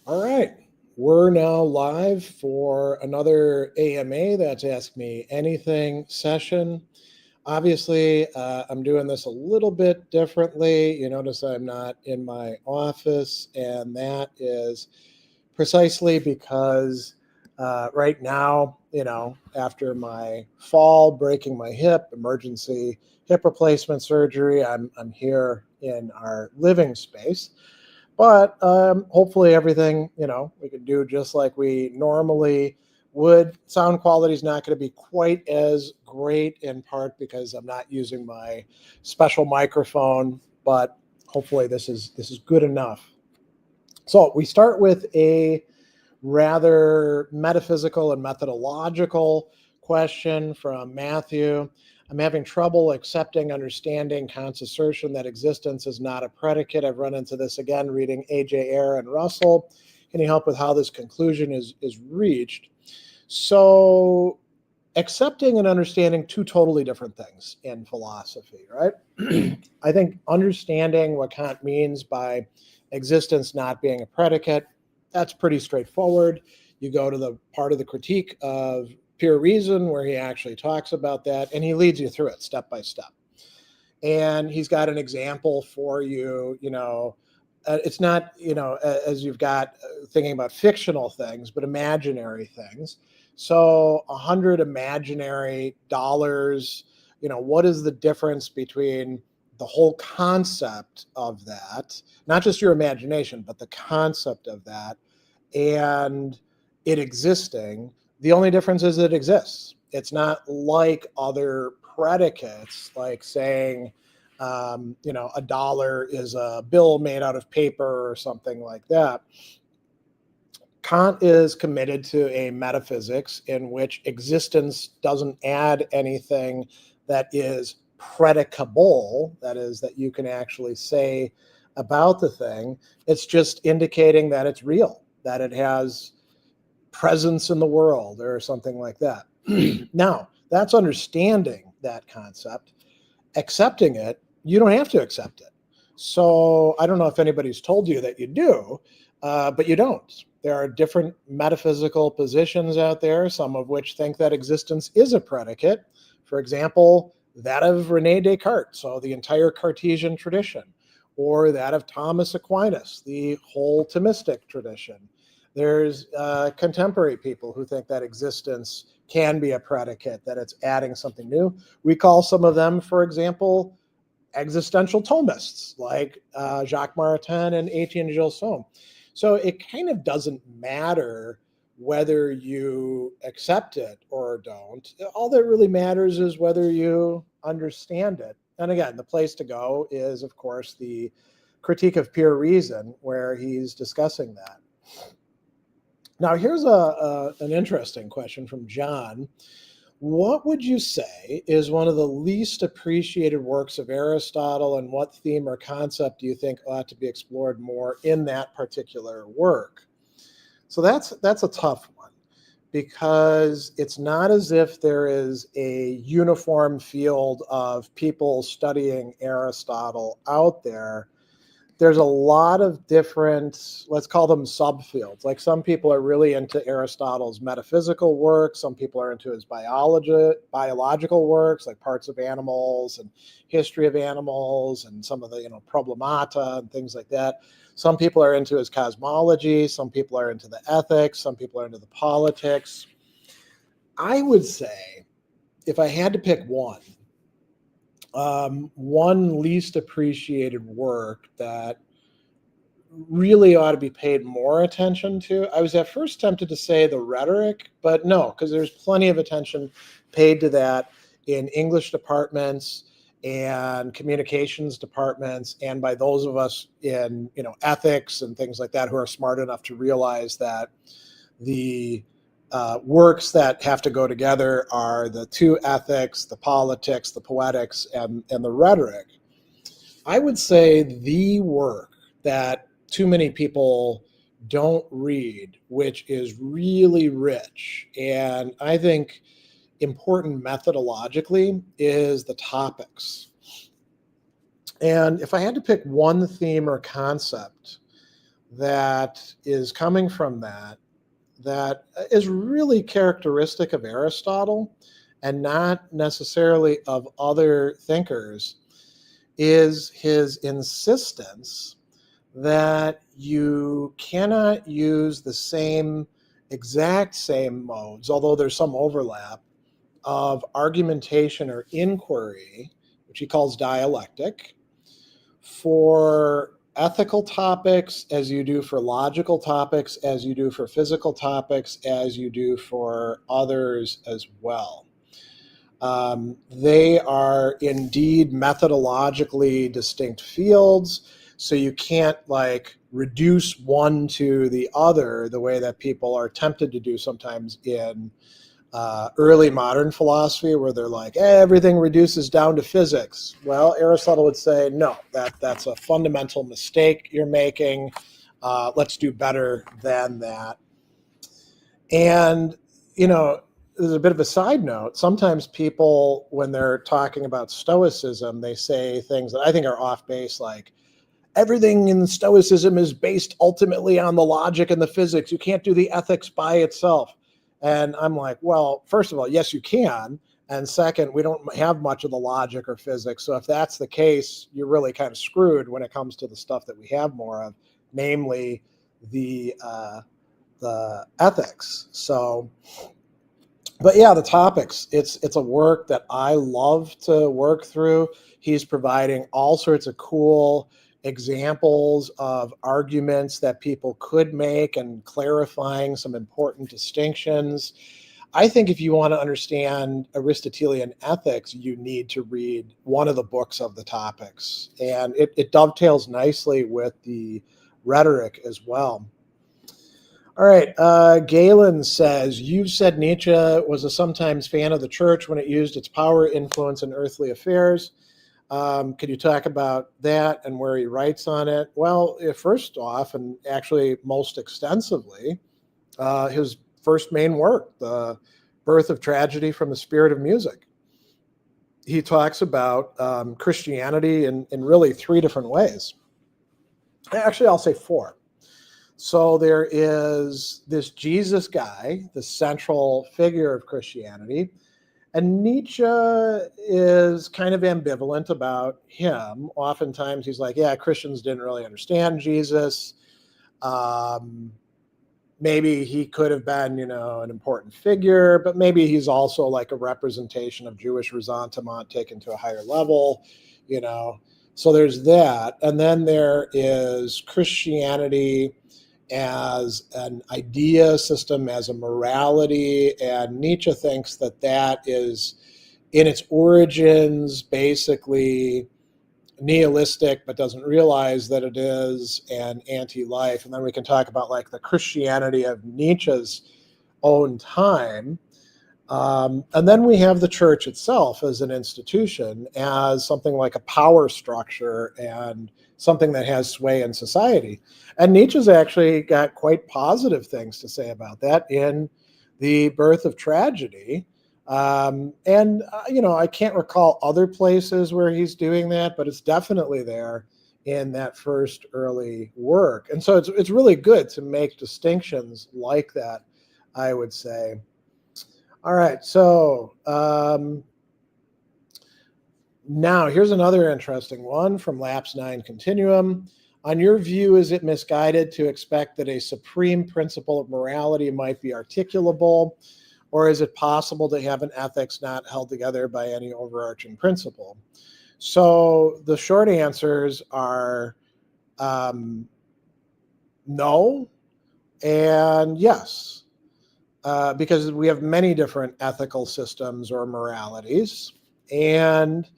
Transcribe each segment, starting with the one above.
All right. We're now live for another AMA, that's Ask Me Anything session. Obviously, I'm doing this a little bit differently. You notice I'm not in my office, and that is precisely because right now, after my fall, breaking my hip, emergency hip replacement surgery, I'm here in our living space. But hopefully everything, we can do just like we normally would. Sound quality is not going to be quite as great, in part because I'm not using my special microphone, but hopefully this is good enough. So we start with a rather metaphysical and methodological question from Matthew. I'm having trouble accepting, understanding Kant's assertion that existence is not a predicate. I've run into this again reading A.J. Ayer and Russell. Can you help with how this conclusion is reached? So, accepting and understanding, two totally different things in philosophy, right? I think understanding what Kant means by existence not being a predicate, that's pretty straightforward. You go to the part of the critique of pure reason where he actually talks about that, and he leads you through it step by step. And he's got an example for you, it's not, as you've got thinking about fictional things, but imaginary things. So 100 imaginary dollars, what is the difference between the whole concept of that, not just your imagination, but the concept of that, and it existing? The only difference is it exists. It's not like other predicates, like saying, a dollar is a bill made out of paper or something like that. Kant is committed to a metaphysics in which existence doesn't add anything that is predicable, that is, that you can actually say about the thing. It's just indicating that it's real, that it has presence in the world or something like that. Now, that's understanding that concept. Accepting it, you don't have to accept it. So I don't know if anybody's told you that you do, but you don't. There are different metaphysical positions out there, some of which think that existence is a predicate. For example, that of Rene Descartes, so the entire Cartesian tradition, or that of Thomas Aquinas, the whole Thomistic tradition. There's contemporary people who think that existence can be a predicate, that it's adding something new. We call some of them, for example, existential Thomists, like Jacques Maritain and Etienne Gilson. So it kind of doesn't matter whether you accept it or don't. All that really matters is whether you understand it. And again, the place to go is, of course, the Critique of Pure Reason, where he's discussing that. Now, here's an interesting question from John. What would you say is one of the least appreciated works of Aristotle, and what theme or concept do you think ought to be explored more in that particular work? So that's a tough one, because it's not as if there is a uniform field of people studying Aristotle out there. There's a lot of different, let's call them subfields. Like, some people are really into Aristotle's metaphysical work. Some people are into his biological works, like Parts of Animals and History of Animals and some of the, Problemata and things like that. Some people are into his cosmology. Some people are into the ethics. Some people are into the politics. I would say, if I had to pick one least appreciated work that really ought to be paid more attention to, I was at first tempted to say the rhetoric, but no, because there's plenty of attention paid to that in English departments and communications departments, and by those of us in ethics and things like that who are smart enough to realize that the works that have to go together are the two ethics, the politics, the poetics, and the rhetoric. I would say the work that too many people don't read, which is really rich and I think important methodologically, is the topics. And if I had to pick one theme or concept that is coming from that is really characteristic of Aristotle and not necessarily of other thinkers is his insistence that you cannot use the exact same modes, although there's some overlap, of argumentation or inquiry, which he calls dialectic, for ethical topics as you do for logical topics, as you do for physical topics, as you do for others as well. They are indeed methodologically distinct fields, so you can't like reduce one to the other the way that people are tempted to do sometimes in early modern philosophy, where they're like, everything reduces down to physics. Well, Aristotle would say, no, that's a fundamental mistake you're making. Let's do better than that. And, you know, there's a bit of a side note. Sometimes people, when they're talking about Stoicism, they say things that I think are off base, like, everything in Stoicism is based ultimately on the logic and the physics. You can't do the ethics by itself. And I'm like, well, first of all, yes, you can. And second, we don't have much of the logic or physics. So if that's the case, you're really kind of screwed when it comes to the stuff that we have more of, namely the ethics. So, but yeah, the topics, it's a work that I love to work through. He's providing all sorts of cool examples of arguments that people could make and clarifying some important distinctions. I think if you want to understand Aristotelian ethics, you need to read one of the books of the topics. And it dovetails nicely with the rhetoric as well. All right, Galen says, you've said Nietzsche was a sometimes fan of the church when it used its power, influence, in earthly affairs. Could you talk about that and where he writes on it? Well, first off, and actually most extensively, his first main work, The Birth of Tragedy from the Spirit of Music. He talks about Christianity in really three different ways. Actually, I'll say four. So there is this Jesus guy, the central figure of Christianity, and Nietzsche is kind of ambivalent about him. Oftentimes he's like, yeah, Christians didn't really understand Jesus. Maybe he could have been, an important figure, but maybe he's also like a representation of Jewish ressentiment taken to a higher level, So there's that. And then there is Christianity as an idea system, as a morality, and Nietzsche thinks that is, in its origins, basically nihilistic, but doesn't realize that it is, and anti-life. And then we can talk about like the Christianity of Nietzsche's own time. And then we have the church itself as an institution, as something like a power structure and something that has sway in society. And Nietzsche's actually got quite positive things to say about that in The Birth of Tragedy. I can't recall other places where he's doing that, but it's definitely there in that first early work. And so it's really good to make distinctions like that, I would say. All right, so now here's another interesting one from Lapse 9 Continuum. On your view, is it misguided to expect that a supreme principle of morality might be articulable, or is it possible to have an ethics not held together by any overarching principle? So the short answers are no and yes. Because we have many different ethical systems or moralities, and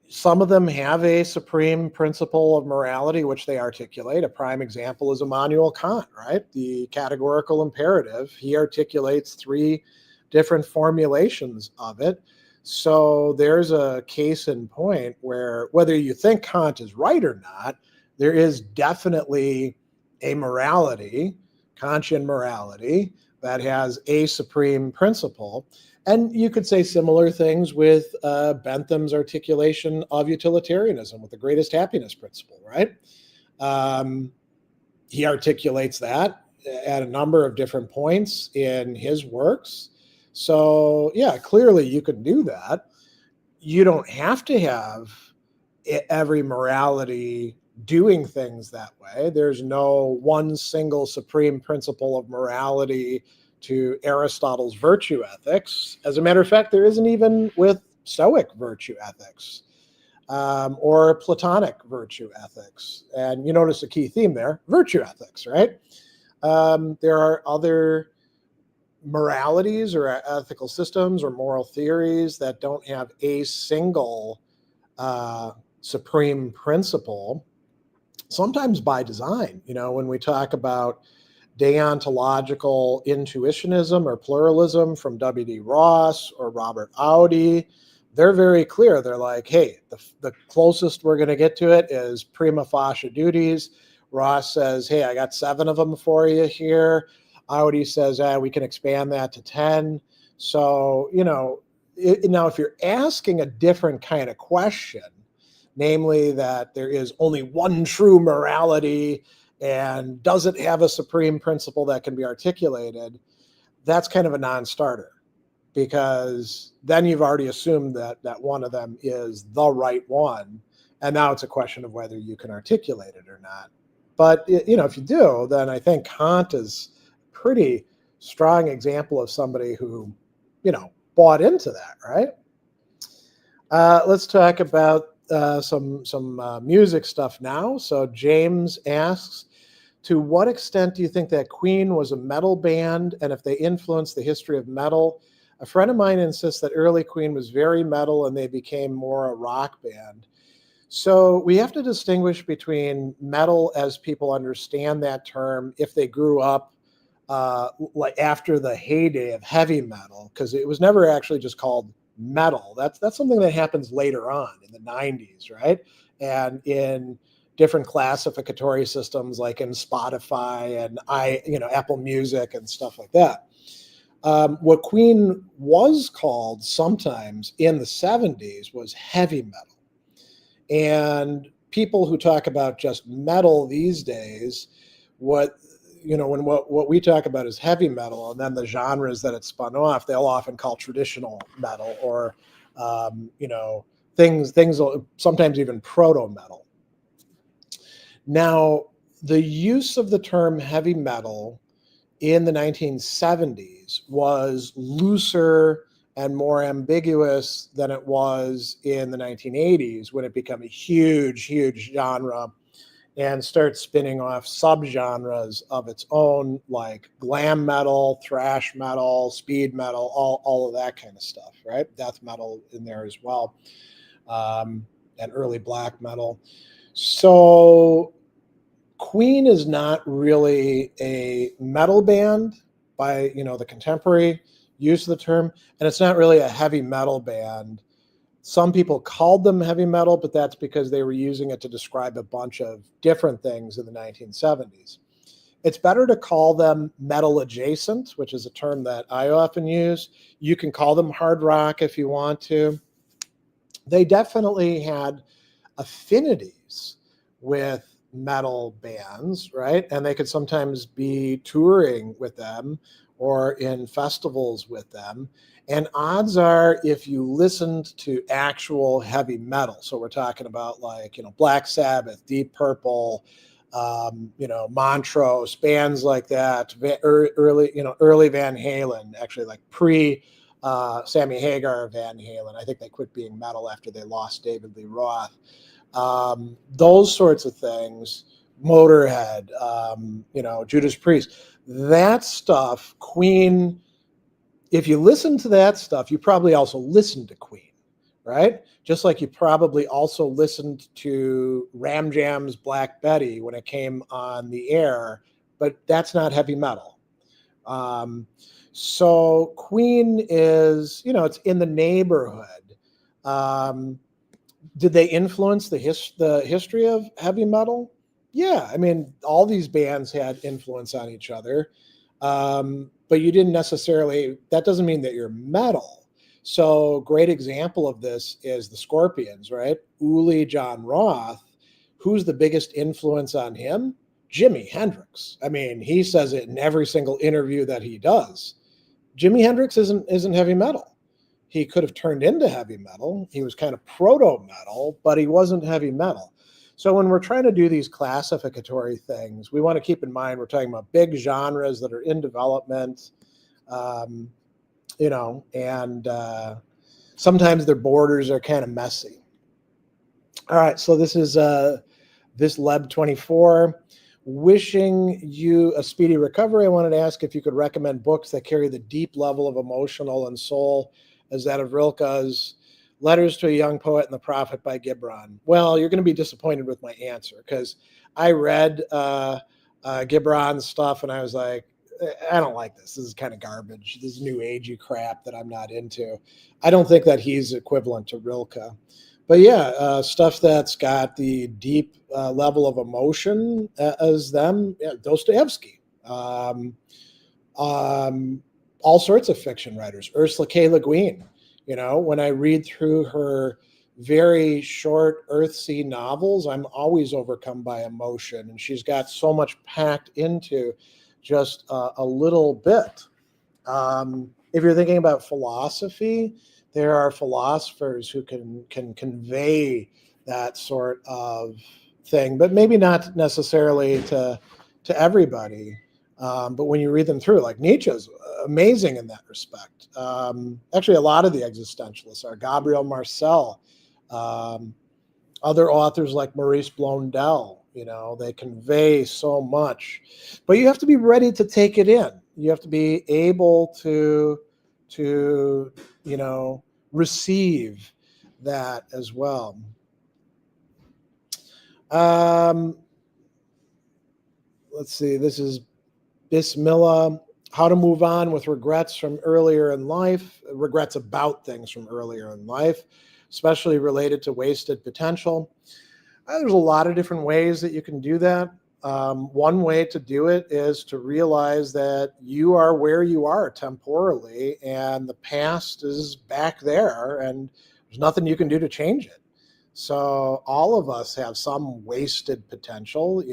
some of them have a supreme principle of morality, which they articulate. A prime example is Immanuel Kant, right? The categorical imperative. He articulates three different formulations of it. So there's a case in point where, whether you think Kant is right or not, there is definitely a morality, Kantian morality, that has a supreme principle. And you could say similar things with Bentham's articulation of utilitarianism with the greatest happiness principle, right? He articulates that at a number of different points in his works. So, yeah, clearly you could do that. You don't have to have every morality doing things that way. There's no one single supreme principle of morality to Aristotle's virtue ethics. As a matter of fact, there isn't even with Stoic virtue ethics or Platonic virtue ethics. And you notice a key theme there, virtue ethics, right? There are other moralities or ethical systems or moral theories that don't have a single supreme principle, sometimes by design. When we talk about deontological intuitionism or pluralism from W.D. Ross or Robert Audi, they're very clear. They're like, hey, the closest we're going to get to it is prima facie duties. Ross says, hey, I got 7 of them for you here. Audi says, we can expand that to 10. So, now if you're asking a different kind of question, namely that there is only one true morality and does it have a supreme principle that can be articulated, that's kind of a non-starter, because then you've already assumed that one of them is the right one, and now it's a question of whether you can articulate it or not. But if you do, then I think Kant is a pretty strong example of somebody who bought into that, right? Let's talk about some music stuff now. So James asks, to what extent do you think that Queen was a metal band, and if they influenced the history of metal? A friend of mine insists that early Queen was very metal and they became more a rock band. So we have to distinguish between metal as people understand that term if they grew up like after the heyday of heavy metal, because it was never actually just called metal. That's something that happens later on in the 90s, right? And in different classificatory systems like in Spotify and Apple Music and stuff like that. What Queen was called sometimes in the 70s was heavy metal. And people who talk about just metal these days, what we talk about is heavy metal, and then the genres that it spun off, they'll often call traditional metal or, things sometimes even proto-metal. Now, the use of the term heavy metal in the 1970s was looser and more ambiguous than it was in the 1980s, when it became a huge, huge genre and starts spinning off subgenres of its own, like glam metal, thrash metal, speed metal, all of that kind of stuff, right? Death metal in there as well, and early black metal. So Queen is not really a metal band by the contemporary use of the term, and it's not really a heavy metal band. Some people called them heavy metal, but that's because they were using it to describe a bunch of different things in the 1970s. It's better to call them metal adjacent, which is a term that I often use. You can call them hard rock if you want to. They definitely had affinities with metal bands, right? And they could sometimes be touring with them or in festivals with them. And odds are, if you listened to actual heavy metal, so we're talking about like, Black Sabbath, Deep Purple, Montrose, bands like that, early Van Halen, actually like pre Sammy Hagar Van Halen. I think they quit being metal after they lost David Lee Roth. Those sorts of things, Motorhead, Judas Priest, that stuff, Queen, if you listen to that stuff, you probably also listened to Queen, right? Just like you probably also listened to Ram Jam's Black Betty when it came on the air, but that's not heavy metal. So Queen is, it's in the neighborhood. Did they influence the history of heavy metal? Yeah, I mean, all these bands had influence on each other, but you didn't necessarily, that doesn't mean that you're metal. So great example of this is the Scorpions, right? Uli John Roth. Who's the biggest influence on him? Jimi Hendrix. I mean, he says it in every single interview that he does. Jimi Hendrix isn't heavy metal. He could have turned into heavy metal. He was kind of proto-metal, but he wasn't heavy metal. So when we're trying to do these classificatory things, we want to keep in mind we're talking about big genres that are in development, and sometimes their borders are kind of messy. All right, so this is this Leb 24. Wishing you a speedy recovery. I wanted to ask if you could recommend books that carry the deep level of emotional and soul as that of Rilke's Letters to a Young Poet and the Prophet by Gibran. Well, you're going to be disappointed with my answer because I read Gibran's stuff and I was like, I don't like this. This is kind of garbage. This is new agey crap that I'm not into. I don't think that he's equivalent to Rilke. But yeah, stuff that's got the deep level of emotion as them, Dostoevsky, all sorts of fiction writers, Ursula K. Le Guin. When I read through her very short Earthsea novels, I'm always overcome by emotion. And she's got so much packed into just a little bit. If you're thinking about philosophy, there are philosophers who can convey that sort of thing, but maybe not necessarily to everybody. But when you read them through, like Nietzsche's amazing in that respect. Actually, a lot of the existentialists are Gabriel Marcel, other authors like Maurice Blondel. They convey so much, but you have to be ready to take it in. You have to be able to receive that as well. Let's see. This is Bismillah. How to move on with regrets from earlier in life, regrets about things from earlier in life, especially related to wasted potential. There's a lot of different ways that you can do that. One way to do it is to realize that you are where you are temporally and the past is back there and there's nothing you can do to change it. So all of us have some wasted potential.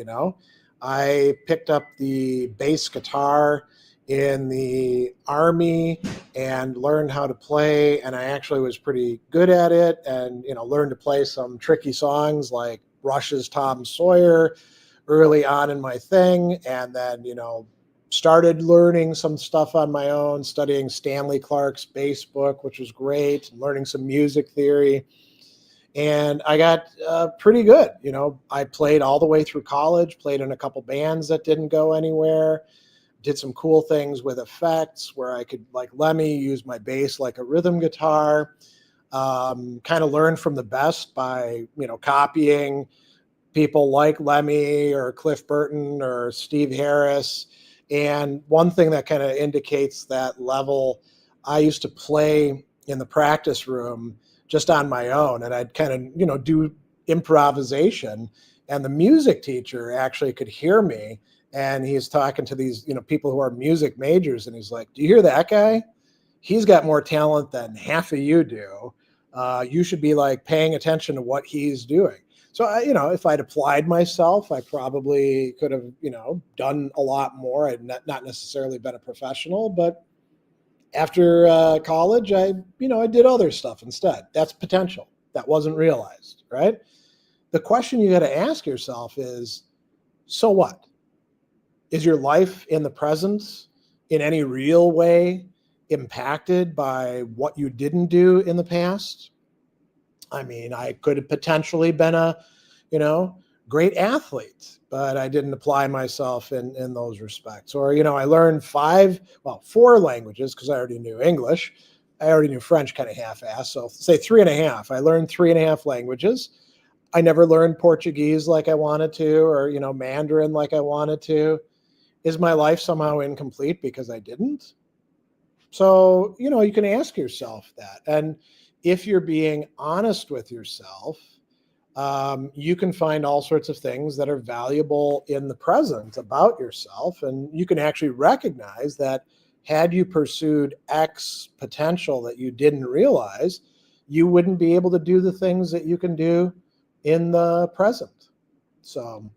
I picked up the bass guitar in the Army and learned how to play, and I actually was pretty good at it and learned to play some tricky songs like Rush's Tom Sawyer early on in my thing, and then started learning some stuff on my own, studying Stanley Clark's bass book, which was great, and learning some music theory. And I got pretty good. I played all the way through college, played in a couple bands that didn't go anywhere, did some cool things with effects where I could, like Lemmy, use my bass like a rhythm guitar, kind of learn from the best by, copying people like Lemmy or Cliff Burton or Steve Harris. And one thing that kind of indicates that level, I used to play in the practice room just on my own, and I'd kind of, do improvisation, and the music teacher actually could hear me, and he's talking to these, people who are music majors, and he's like, do you hear that guy? He's got more talent than half of you do. You should be like paying attention to what he's doing. So, if I'd applied myself, I probably could have, done a lot more. I'd not necessarily been a professional, but after college, I did other stuff instead. That's potential. That wasn't realized, right? The question you got to ask yourself is, so what? Is your life in the present in any real way impacted by what you didn't do in the past? I mean, I could have potentially been a, great athlete, but I didn't apply myself in those respects. Or, I learned 4 languages because I already knew English. I already knew French kind of half-assed. So say 3.5. I learned 3.5 languages. I never learned Portuguese like I wanted to, or, Mandarin like I wanted to. Is my life somehow incomplete because I didn't? So, you can ask yourself that. And if you're being honest with yourself, you can find all sorts of things that are valuable in the present about yourself. And you can actually recognize that had you pursued X potential that you didn't realize, you wouldn't be able to do the things that you can do in the present. So,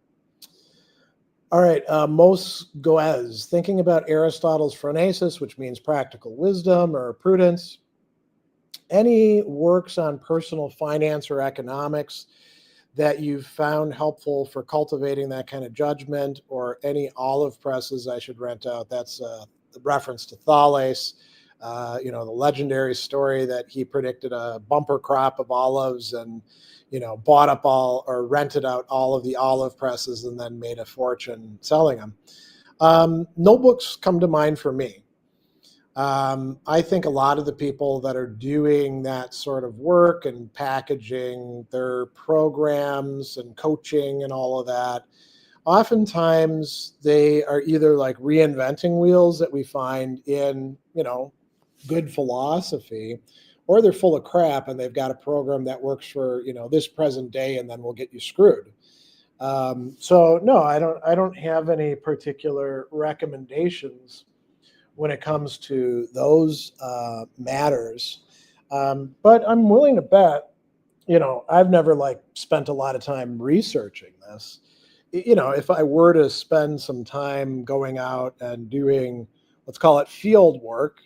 All right, Mos Goez, thinking about Aristotle's phronesis, which means practical wisdom or prudence. Any works on personal finance or economics that you've found helpful for cultivating that kind of judgment, or any olive presses I should rent out? That's the reference to Thales, the legendary story that he predicted a bumper crop of olives and, bought up all or rented out all of the olive presses and then made a fortune selling them. No books come to mind for me. I think a lot of the people that are doing that sort of work and packaging their programs and coaching and all of that, oftentimes they are either like reinventing wheels that we find in, good philosophy, or they're full of crap and they've got a program that works for, this present day and then we'll get you screwed. So no, I don't have any particular recommendations when it comes to those matters. But I'm willing to bet, I've never spent a lot of time researching this. If I were to spend some time going out and doing, let's call it field work,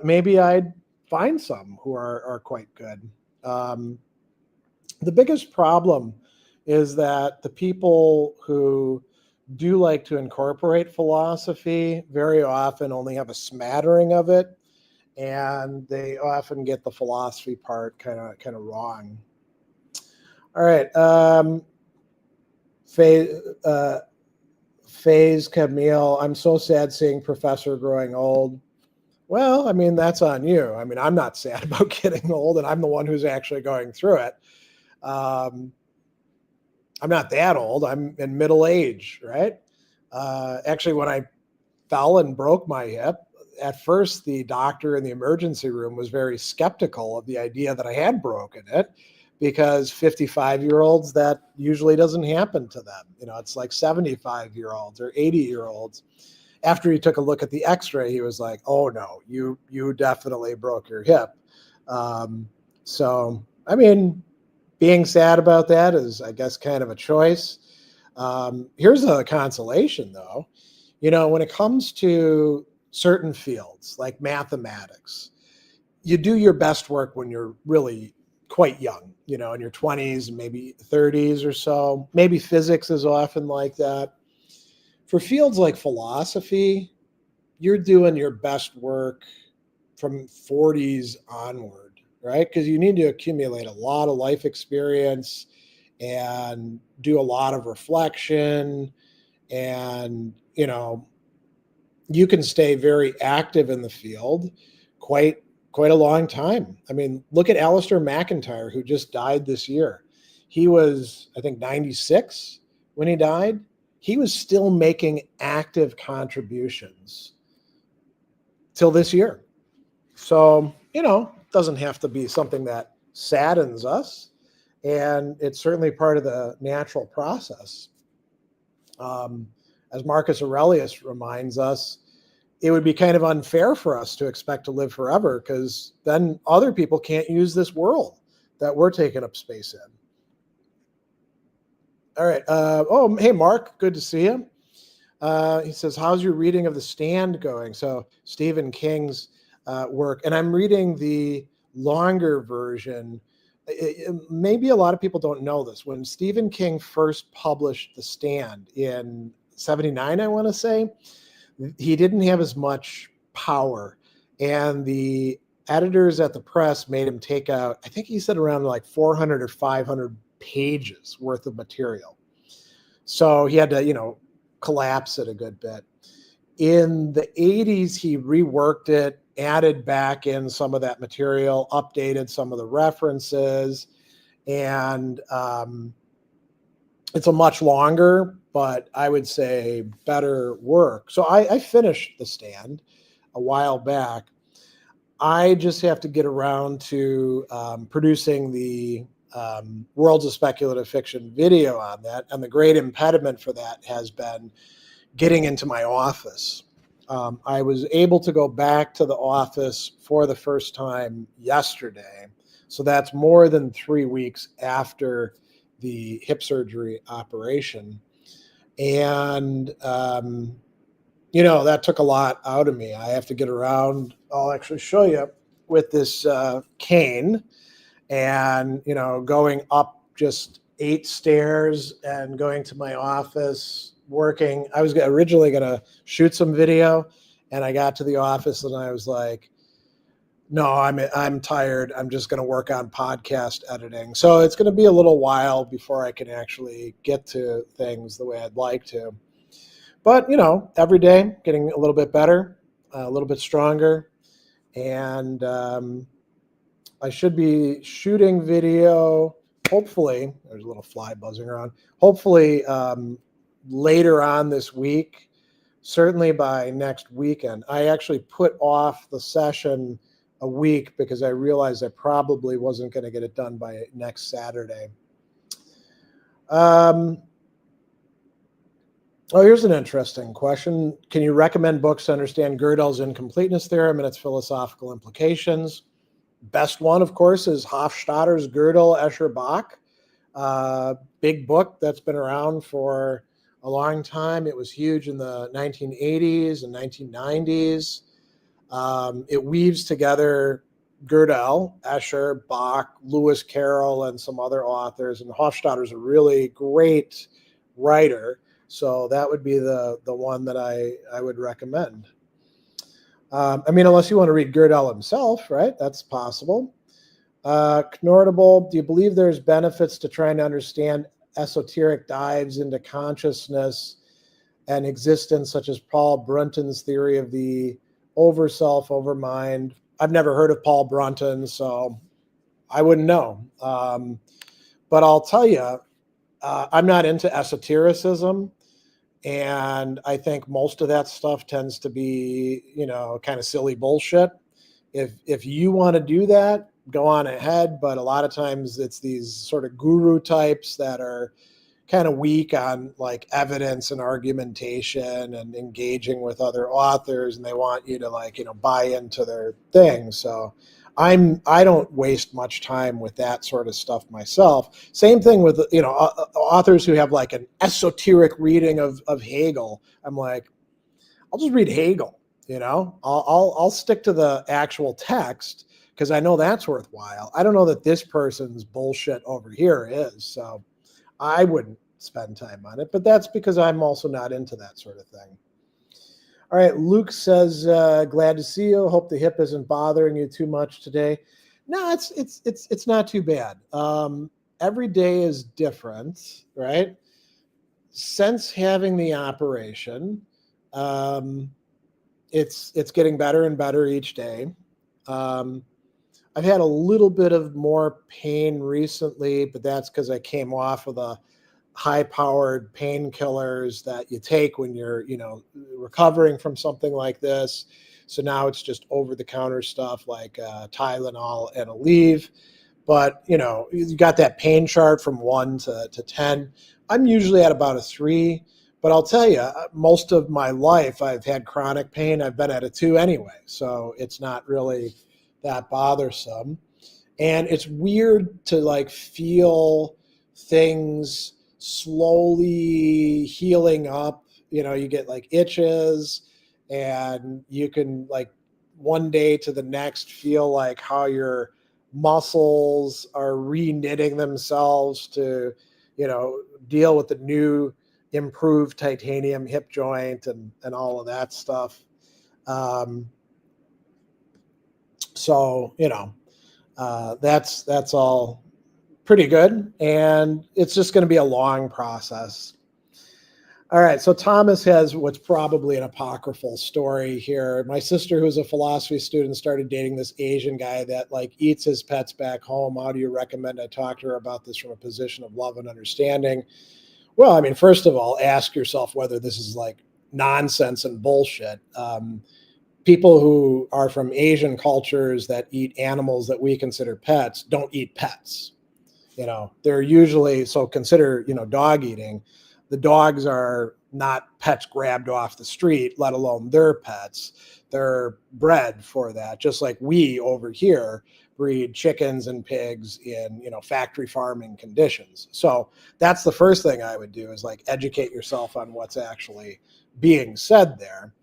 maybe I'd find some who are quite good. The biggest problem is that the people who do like to incorporate philosophy very often only have a smattering of it, and they often get the philosophy part kind of wrong. All right, Faze Camille, I'm so sad seeing Professor growing old. Well, I mean, that's on you. I mean, I'm not sad about getting old, and I'm the one who's actually going through it. I'm not that old. I'm in middle age, right? Actually, when I fell and broke my hip, at first the doctor in the emergency room was very skeptical of the idea that I had broken it, because 55-year-olds, that usually doesn't happen to them. It's like 75-year-olds or 80-year-olds. After he took a look at the x-ray, he was like, oh no, you definitely broke your hip. So, I mean, being sad about that is, I guess, kind of a choice. Here's a consolation, though. When it comes to certain fields like mathematics, you do your best work when you're really quite young, in your 20s, maybe 30s or so. Maybe physics is often like that. For fields like philosophy, you're doing your best work from 40s onward, right? Because you need to accumulate a lot of life experience and do a lot of reflection, and you can stay very active in the field quite a long time. I mean, look at Alistair McIntyre, who just died this year. He was, I think, 96 when he died. He was still making active contributions till this year. So, it doesn't have to be something that saddens us, and it's certainly part of the natural process. As Marcus Aurelius reminds us, it would be kind of unfair for us to expect to live forever, because then other people can't use this world that we're taking up space in. All right. Hey, Mark, good to see you. He says, how's your reading of The Stand going? So Stephen King's work, and I'm reading the longer version. Maybe a lot of people don't know this. When Stephen King first published The Stand in 79, I want to say, he didn't have as much power, and the editors at the press made him take out, I think he said, around like 400 or 500 pages worth of material. So he had to, collapse it a good bit. In the 80s, he reworked it, added back in some of that material, updated some of the references, and it's a much longer, but I would say better work. So I finished The Stand a while back. I just have to get around to producing the Worlds of Speculative Fiction video on that. And the great impediment for that has been getting into my office. I was able to go back to the office for the first time yesterday. So that's more than 3 weeks after the hip surgery operation. And, that took a lot out of me. I have to get around. I'll actually show you with this cane and, going up just 8 stairs and going to my office, working. I was originally going to shoot some video, and I got to the office and I was like, no, I'm tired. I'm just going to work on podcast editing. So it's going to be a little while before I can actually get to things the way I'd like to. But, every day getting a little bit better, a little bit stronger. And I should be shooting video, hopefully. There's a little fly buzzing around. Hopefully later on this week, certainly by next weekend. I actually put off the session a week because I realized I probably wasn't going to get it done by next Saturday. Here's an interesting question. Can you recommend books to understand Gödel's incompleteness theorem and its philosophical implications? Best one, of course, is Hofstadter's Gödel, Escher, Bach. Big book that's been around for a long time. It was huge in the 1980s and 1990s. It weaves together Gödel, Escher, Bach, Lewis Carroll, and some other authors. And Hofstadter's a really great writer. So that would be the one that I would recommend. Unless you want to read Gödel himself, right? That's possible. Knortable, do you believe there's benefits to trying to understand esoteric dives into consciousness and existence, such as Paul Brunton's theory of the over-self, over-mind? I've never heard of Paul Brunton, so I wouldn't know. But I'll tell you, I'm not into esotericism. And I think most of that stuff tends to be, kind of silly bullshit. If you want to do that, go on ahead. But a lot of times it's these sort of guru types that are kind of weak on like evidence and argumentation and engaging with other authors, and they want you to buy into their thing. So I don't waste much time with that sort of stuff myself. Same thing with authors who have like an esoteric reading of Hegel. I'm like, I'll just read Hegel. I'll stick to the actual text because I know that's worthwhile. I don't know that this person's bullshit over here is. So I wouldn't spend time on it, but that's because I'm also not into that sort of thing. All right, Luke says, glad to see you. Hope the hip isn't bothering you too much today. No, it's not too bad. Every day is different, right? Since having the operation, it's getting better and better each day. I've had a little bit of more pain recently, but that's because I came off of the high-powered painkillers that you take when you're, recovering from something like this. So now it's just over-the-counter stuff like Tylenol and Aleve. But, you got that pain chart from 1 to 10. I'm usually at about a 3. But I'll tell you, most of my life I've had chronic pain. I've been at a 2 anyway. So it's not really that bothersome. And it's weird to feel things slowly healing up. You get itches, and you can one day to the next feel like how your muscles are re-knitting themselves to deal with the new improved titanium hip joint and all of that stuff. So that's all pretty good, and it's just going to be a long process. All right, so Thomas has what's probably an apocryphal story here. My sister, who's a philosophy student, started dating this Asian guy that eats his pets back home. How do you recommend I talk to her about this from a position of love and understanding? Well, first of all, ask yourself whether this is nonsense and bullshit. People who are from Asian cultures that eat animals that we consider pets don't eat pets. They're usually, so consider, dog eating. The dogs are not pets grabbed off the street, let alone their pets. They're bred for that, just like we over here breed chickens and pigs in, factory farming conditions. So that's the first thing I would do, is like educate yourself on what's actually being said there.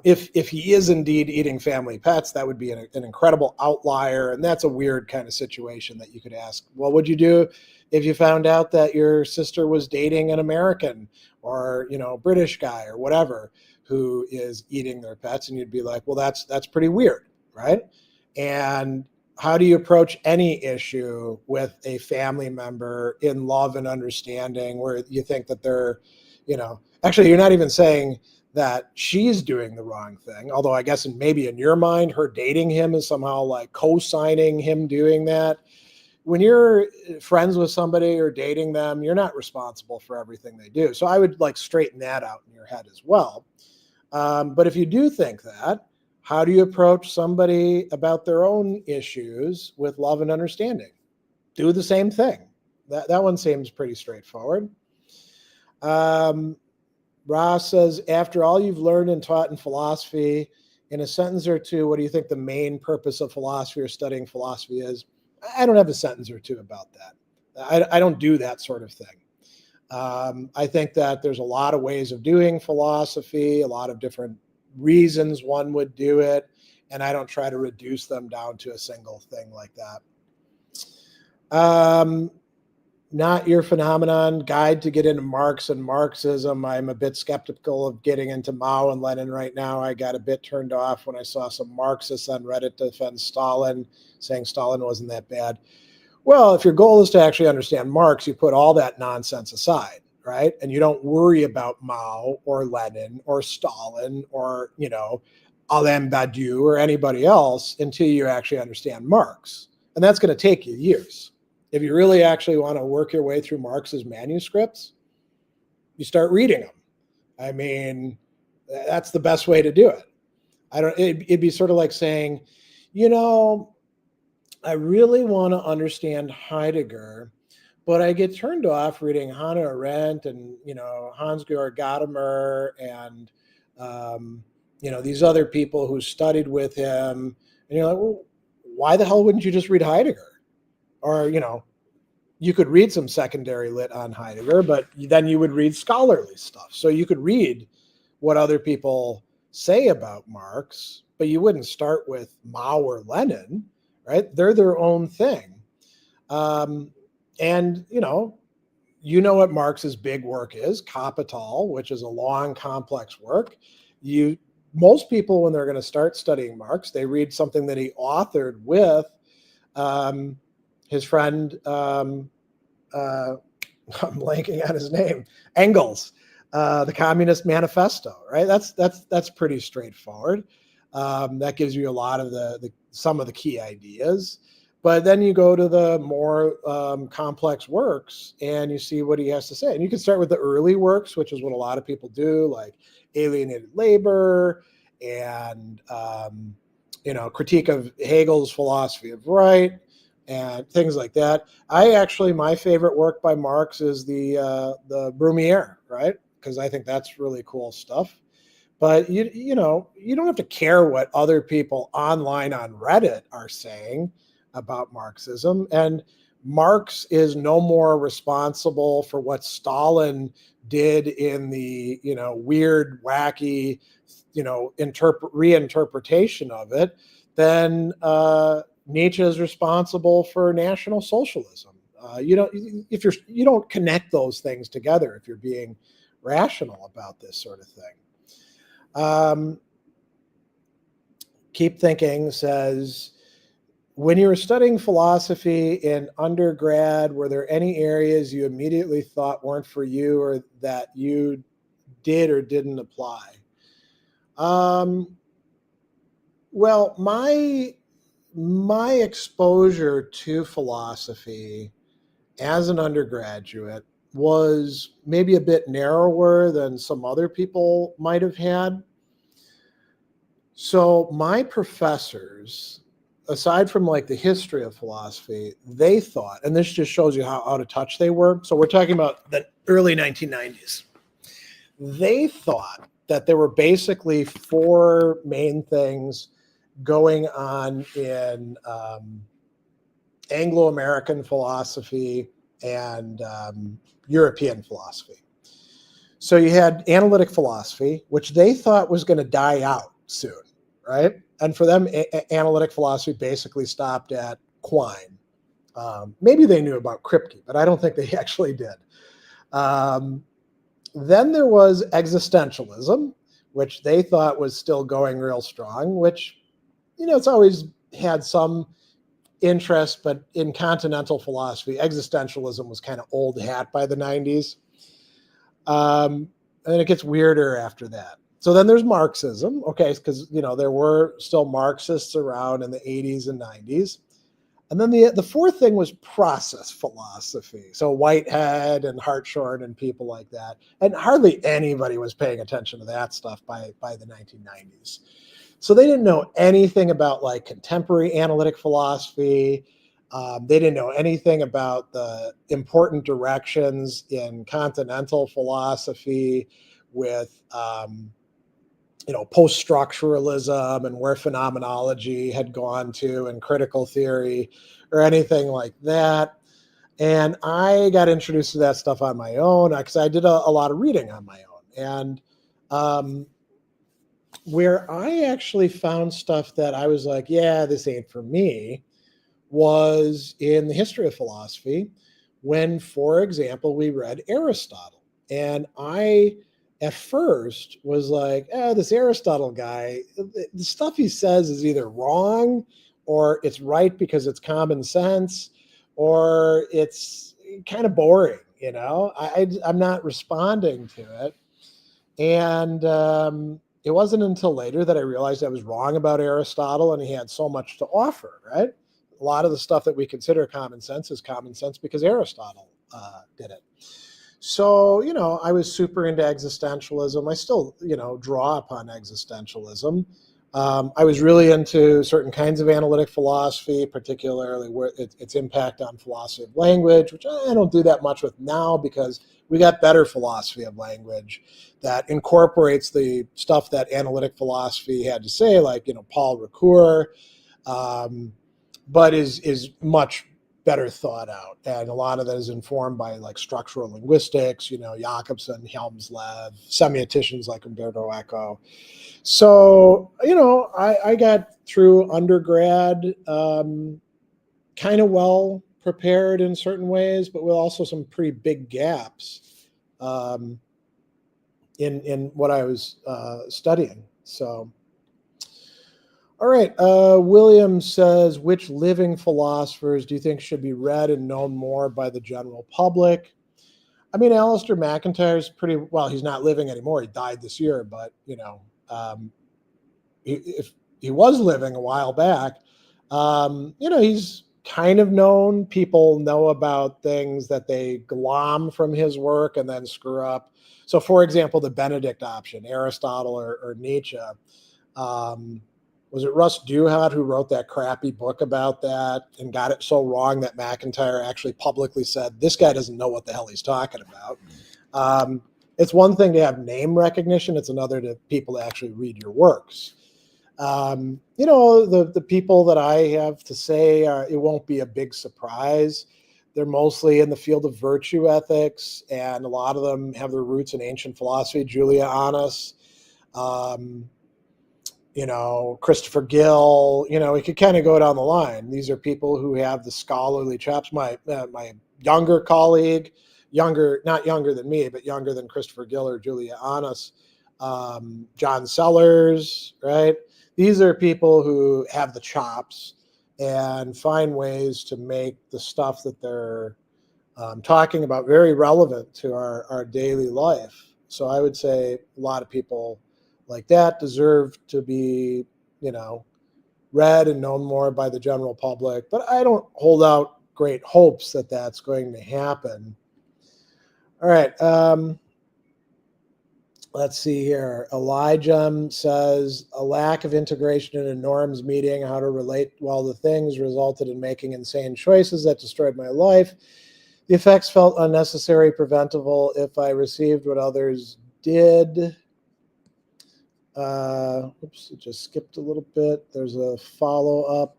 If he is indeed eating family pets, that would be an incredible outlier. And that's a weird kind of situation that you could ask, well, what'd you do if you found out that your sister was dating an American or, British guy or whatever who is eating their pets? And you'd be like, well, that's pretty weird, right? And how do you approach any issue with a family member in love and understanding where you think that they're, actually, you're not even saying that she's doing the wrong thing. Although I guess maybe in your mind, her dating him is somehow like co-signing him doing that. When you're friends with somebody or dating them, you're not responsible for everything they do. So I would like straighten that out in your head as well. But if you do think that, how do you approach somebody about their own issues with love and understanding? Do the same thing. That one seems pretty straightforward. Ross says, after all you've learned and taught in philosophy, in a sentence or two, what do you think the main purpose of philosophy or studying philosophy is? I don't have a sentence or two about that. I don't do that sort of thing. I think that there's a lot of ways of doing philosophy, a lot of different reasons one would do it, and I don't try to reduce them down to a single thing like that. Not your phenomenon, guide to get into Marx and Marxism. I'm a bit skeptical of getting into Mao and Lenin right now. I got a bit turned off when I saw some Marxists on Reddit defend Stalin, saying Stalin wasn't that bad. Well, if your goal is to actually understand Marx, you put all that nonsense aside, right? And you don't worry about Mao or Lenin or Stalin or, Alain Badiou or anybody else until you actually understand Marx. And that's going to take you years. If you really actually want to work your way through Marx's manuscripts, you start reading them. I mean, that's the best way to do it. It'd be sort of like saying, I really want to understand Heidegger, but I get turned off reading Hannah Arendt and, Hans-Georg Gadamer and, these other people who studied with him. And you're like, well, why the hell wouldn't you just read Heidegger? Or, you could read some secondary lit on Heidegger, but then you would read scholarly stuff. So you could read what other people say about Marx, but you wouldn't start with Mao or Lenin, right? They're their own thing. And, what Marx's big work is, Kapital, which is a long, complex work. Most people, when they're going to start studying Marx, they read something that he authored with his friend, I'm blanking on his name, Engels, the Communist Manifesto, right? That's pretty straightforward. That gives you a lot of some of the key ideas. But then you go to the more complex works and you see what he has to say. And you can start with the early works, which is what a lot of people do, like Alienated Labor and critique of Hegel's philosophy of right, and things like that. My favorite work by Marx is the Brumiere, right? Because I think that's really cool stuff. But you don't have to care what other people online on Reddit are saying about Marxism. And Marx is no more responsible for what Stalin did in the weird, wacky reinterpretation of it than Nietzsche is responsible for National Socialism. You don't connect those things together if you're being rational about this sort of thing. Keep Thinking says, when you were studying philosophy in undergrad, were there any areas you immediately thought weren't for you or that you did or didn't apply? Well, my exposure to philosophy as an undergraduate was maybe a bit narrower than some other people might have had. So my professors, aside from like the history of philosophy, they thought, and this just shows you how out of touch they were. So we're talking about the early 1990s. They thought that there were basically four main things going on in Anglo-American philosophy and European philosophy. So you had analytic philosophy, which they thought was going to die out soon, right? And for them, analytic philosophy basically stopped at Quine. Maybe they knew about Kripke, but I don't think they actually did. Then there was existentialism, which they thought was still going real strong, which, it's always had some interest, but in continental philosophy, existentialism was kind of old hat by the 90s. And then it gets weirder after that. So then there's Marxism, okay, because, there were still Marxists around in the 80s and 90s. And then the fourth thing was process philosophy. So Whitehead and Hartshorne and people like that. And hardly anybody was paying attention to that stuff by the 1990s. So they didn't know anything about like contemporary analytic philosophy. They didn't know anything about the important directions in continental philosophy with post-structuralism and where phenomenology had gone to and critical theory or anything like that. And I got introduced to that stuff on my own because I did a lot of reading on my own. And where I actually found stuff that I was like, yeah, this ain't for me, was in the history of philosophy when, for example, we read Aristotle. And I at first was like, this Aristotle guy, the stuff he says is either wrong or it's right because it's common sense or it's kind of boring, I'm not responding to it. And it wasn't until later that I realized I was wrong about Aristotle and he had so much to offer, right? A lot of the stuff that we consider common sense is common sense because Aristotle did it. So, I was super into existentialism. I still, draw upon existentialism. I was really into certain kinds of analytic philosophy, particularly where its impact on philosophy of language, which I don't do that much with now because we got better philosophy of language that incorporates the stuff that analytic philosophy had to say, like, Paul Ricoeur, but is much better thought out. And a lot of that is informed by like structural linguistics, Jacobson, Helmslev, semioticians like Umberto Eco. So, I got through undergrad kind of well prepared in certain ways, but with also some pretty big gaps in what I was studying. So, all right. William says, which living philosophers do you think should be read and known more by the general public? I mean, Alistair McIntyre's pretty, well, he's not living anymore. He died this year, but, if he was living a while back, he's kind of known. People know about things that they glom from his work and then screw up. So, for example, the Benedict option, Aristotle or Nietzsche. Was it Russ Duhat who wrote that crappy book about that and got it so wrong that McIntyre actually publicly said, this guy doesn't know what the hell he's talking about? It's one thing to have name recognition. It's another to people to actually read your works. The people that I have to say, it won't be a big surprise. They're mostly in the field of virtue ethics, and a lot of them have their roots in ancient philosophy. Julia Annas, Christopher Gill, we could kind of go down the line. These are people who have the scholarly chops. My younger colleague, not younger than me, but younger than Christopher Gill or Julia Annas, John Sellers, right? These are people who have the chops and find ways to make the stuff that they're talking about very relevant to our daily life. So I would say a lot of people like that deserve to be, read and known more by the general public. But I don't hold out great hopes that that's going to happen. All right. Let's see here. Elijah says, a lack of integration into norms, meeting how to relate well to things resulted in making insane choices that destroyed my life. The effects felt unnecessary, preventable if I received what others did. Oops, it just skipped a little bit. There's a follow-up.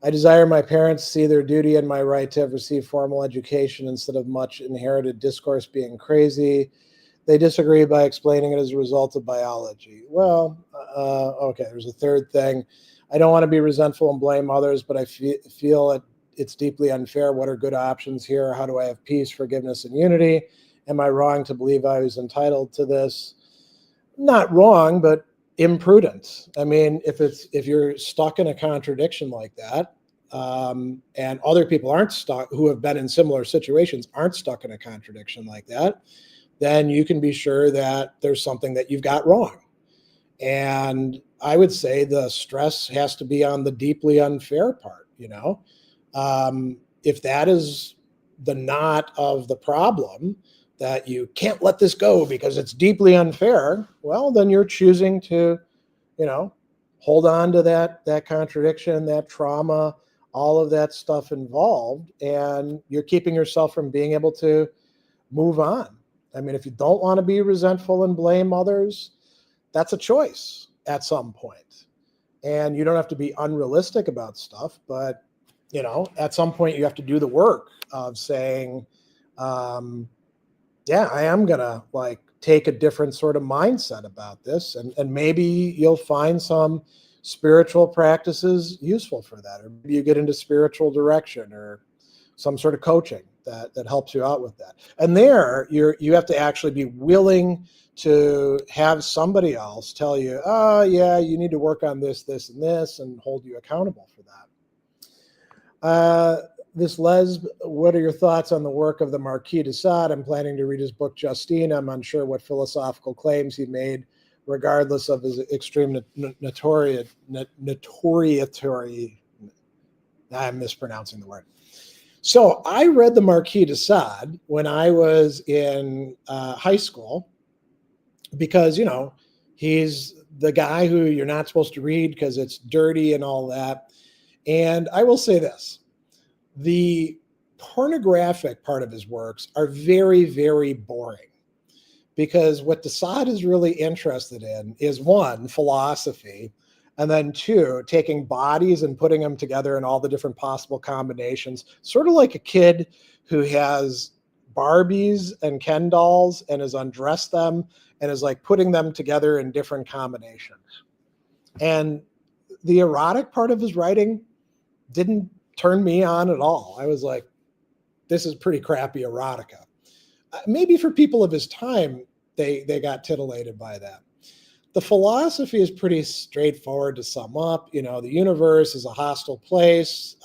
I desire my parents to see their duty and my right to have received formal education instead of much inherited discourse being crazy. They disagree by explaining it as a result of biology. Well, okay, there's a third thing. I don't want to be resentful and blame others, but I feel it's deeply unfair. What are good options here? How do I have peace, forgiveness, and unity? Am I wrong to believe I was entitled to this? Not wrong, but imprudent. I mean, if you're stuck in a contradiction like that, and other people aren't stuck, who have been in similar situations, aren't stuck in a contradiction like that, then you can be sure that there's something that you've got wrong. And I would say the stress has to be on the deeply unfair part, you know? If that is the knot of the problem, that you can't let this go because it's deeply unfair, well, then you're choosing to, you know, hold on to that contradiction, that trauma, all of that stuff involved, and you're keeping yourself from being able to move on. I mean, if you don't want to be resentful and blame others, that's a choice at some point. And you don't have to be unrealistic about stuff, but, you know, at some point you have to do the work of saying, yeah, I am going to like take a different sort of mindset about this. And maybe you'll find some spiritual practices useful for that. Or maybe you get into spiritual direction or some sort of coaching that helps you out with that. And there you have to actually be willing to have somebody else tell you, oh yeah, you need to work on this, this, and this, and hold you accountable for that. This lesb, what are your thoughts on the work of the Marquis de Sade? I'm planning to read his book, Justine. I'm unsure what philosophical claims he made, regardless of his extreme notoriety. I'm mispronouncing the word. So I read the Marquis de Sade when I was in high school because, you know, he's the guy who you're not supposed to read because it's dirty and all that. And I will say this. The pornographic part of his works are very, very boring because what de Sade is really interested in is, one, philosophy, and then two, taking bodies and putting them together in all the different possible combinations, sort of like a kid who has Barbies and Ken dolls and has undressed them and is like putting them together in different combinations. And the erotic part of his writing didn't turn me on at all. I was like, this is pretty crappy erotica. Maybe for people of his time, they got titillated by that. The philosophy is pretty straightforward to sum up. You know, the universe is a hostile place.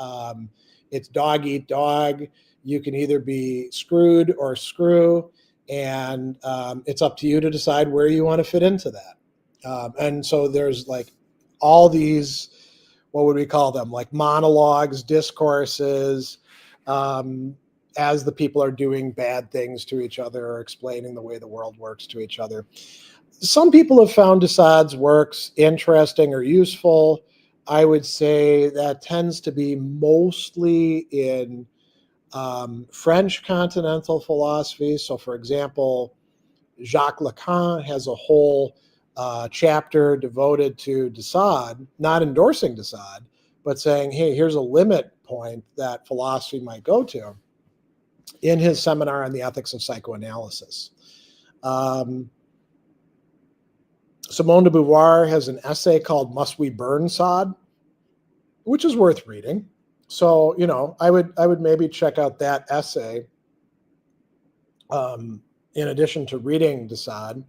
It's dog eat dog. You can either be screwed or screw, and it's up to you to decide where you want to fit into that. And so there's like all these, what would we call them? Like monologues, discourses, as the people are doing bad things to each other or explaining the way the world works to each other. Some people have found de Sade's works interesting or useful. I would say that tends to be mostly in French continental philosophy. So, for example, Jacques Lacan has a whole chapter devoted to de Sade, not endorsing de Sade, but saying, hey, here's a limit point that philosophy might go to in his seminar on the ethics of psychoanalysis. Simone de Beauvoir has an essay called Must We Burn Sade, which is worth reading. So, you know, I would maybe check out that essay in addition to reading de Sade.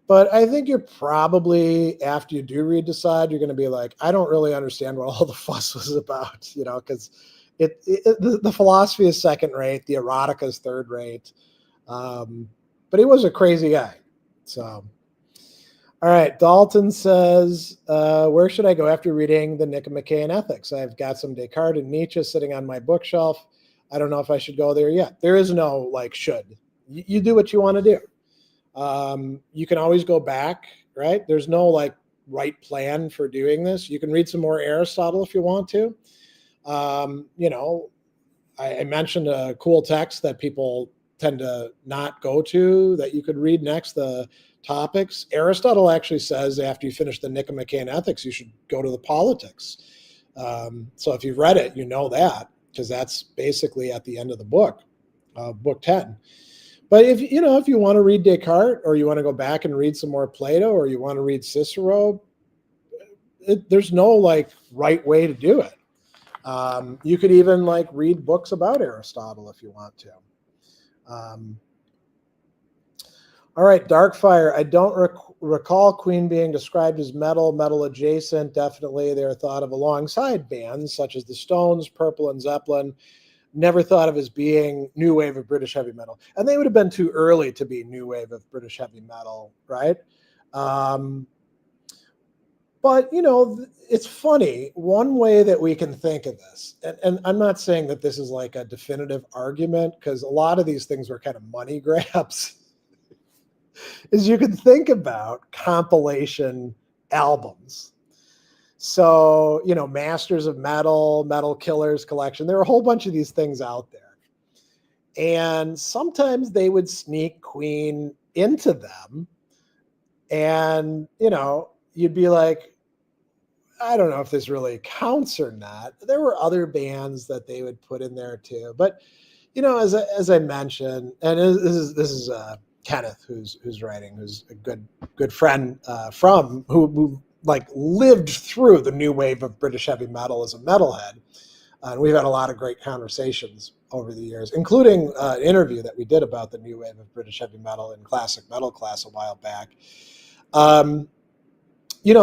But I think you're probably, after you do read de Sade, you're going to be like, I don't really understand what all the fuss was about, you know, because the philosophy is second rate, the erotica is third rate. But he was a crazy guy. So, all right, Dalton says, where should I go after reading the Nicomachean Ethics? I've got some Descartes and Nietzsche sitting on my bookshelf. I don't know if I should go there yet. There is no like should. You do what you want to do. You can always go back, right? There's no like right plan for doing this. You can read some more Aristotle if you want to. You know, I mentioned a cool text that people tend to not go to that you could read next, the topics. Aristotle actually says after you finish the Nicomachean Ethics, you should go to the Politics. So if you've read it, you know that, because that's basically at the end of the book, book 10. But if you want to read Descartes, or you want to go back and read some more Plato, or you want to read Cicero, there's no like right way to do it. You could even like read books about Aristotle if you want to. All right, Darkfire. I don't recall Queen being described as metal adjacent. Definitely, they're thought of alongside bands such as the Stones, Purple, and Zeppelin. Never thought of as being new wave of British heavy metal. And they would have been too early to be new wave of British heavy metal, right? But, it's funny. One way that we can think of this, and I'm not saying that this is like a definitive argument, because a lot of these things were kind of money grabs, is you can think about compilation albums. So, Masters of Metal, Metal Killers collection, there are a whole bunch of these things out there. And sometimes they would sneak Queen into them. And, you'd be like, I don't know if this really counts or not. There were other bands that they would put in there too. But, as I mentioned, and this is Kenneth who's writing, who's a good friend who like lived through the new wave of British heavy metal as a metalhead. And we've had a lot of great conversations over the years, including an interview that we did about the new wave of British heavy metal in classic metal class a while back.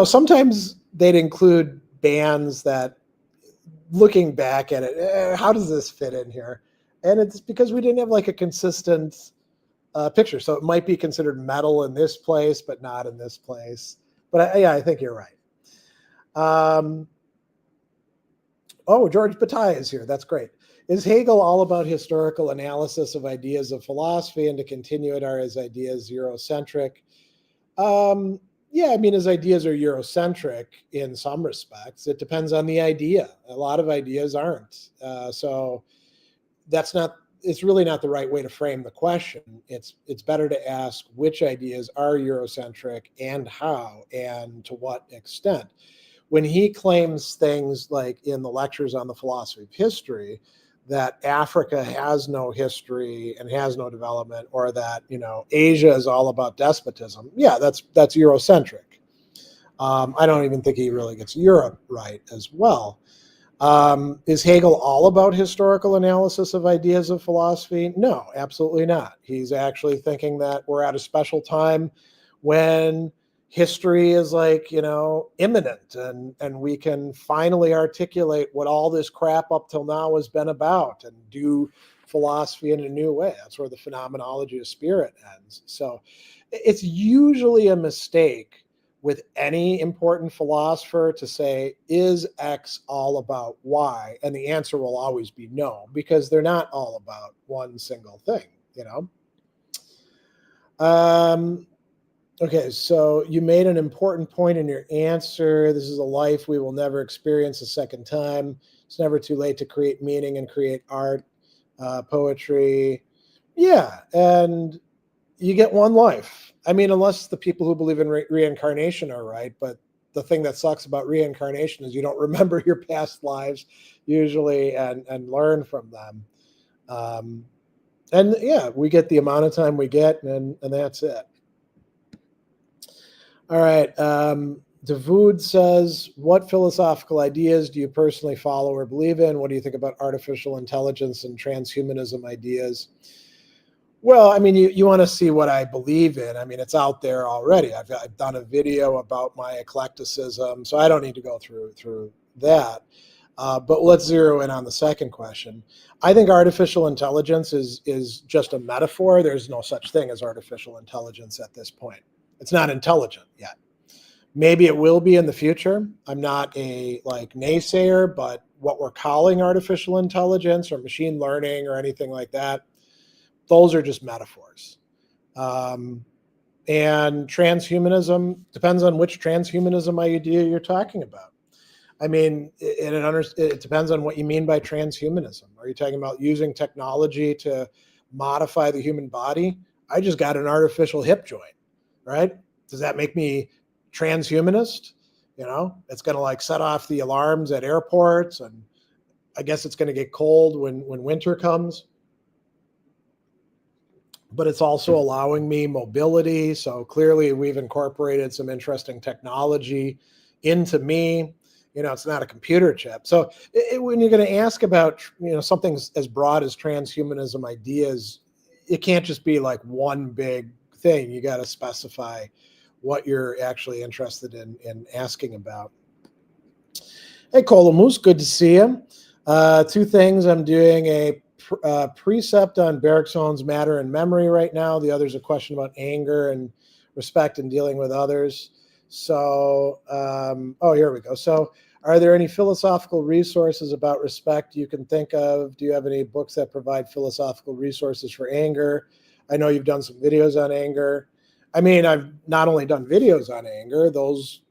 Sometimes they'd include bands that, looking back at it, how does this fit in here? And it's because we didn't have like a consistent picture. So it might be considered metal in this place, but not in this place. But I think you're right. George Bataille is here. That's great. Is Hegel all about historical analysis of ideas of philosophy, and to continue it, are his ideas Eurocentric? Yeah, his ideas are Eurocentric in some respects. It depends on the idea. A lot of ideas aren't. So it's really not the right way to frame the question. It's better to ask which ideas are Eurocentric and how and to what extent. When he claims things like in the lectures on the philosophy of history, that Africa has no history and has no development, or that, Asia is all about despotism. Yeah, that's Eurocentric. I don't even think he really gets Europe right as well. Is Hegel all about historical analysis of ideas of philosophy? No, absolutely not. He's actually thinking that we're at a special time when history is like, imminent, and we can finally articulate what all this crap up till now has been about and do philosophy in a new way. That's where the phenomenology of spirit ends. So it's usually a mistake with any important philosopher to say, is X all about Y? And the answer will always be no, because they're not all about one single thing, Okay, so you made an important point in your answer. This is a life we will never experience a second time. It's never too late to create meaning and create art, poetry. Yeah, and you get one life. Unless the people who believe in reincarnation are right, but the thing that sucks about reincarnation is you don't remember your past lives usually and learn from them. And yeah, we get the amount of time we get, and that's it. All right. Davoud says, what philosophical ideas do you personally follow or believe in? What do you think about artificial intelligence and transhumanism ideas? Well, you want to see what I believe in. It's out there already. I've done a video about my eclecticism, so I don't need to go through that. But let's zero in on the second question. I think artificial intelligence is just a metaphor. There's no such thing as artificial intelligence at this point. It's not intelligent yet. Maybe it will be in the future. I'm not a naysayer, but what we're calling artificial intelligence or machine learning or anything like that, those are just metaphors. And transhumanism depends on which transhumanism idea you're talking about. It depends on what you mean by transhumanism. Are you talking about using technology to modify the human body? I just got an artificial hip joint, right? Does that make me transhumanist? It's going to like set off the alarms at airports, and I guess it's going to get cold when winter comes. But it's also allowing me mobility. So clearly we've incorporated some interesting technology into me. It's not a computer chip. So when you're going to ask about, something as broad as transhumanism ideas, it can't just be like one big thing. You got to specify what you're actually interested in asking about. Hey, Colomus, good to see you. Two things. I'm doing a precept on Bergson's matter and memory right now. The other's a question about anger and respect and dealing with others. So, here we go. So, are there any philosophical resources about respect you can think of? Do you have any books that provide philosophical resources for anger? I know you've done some videos on anger. I mean, I've not only done videos on anger, those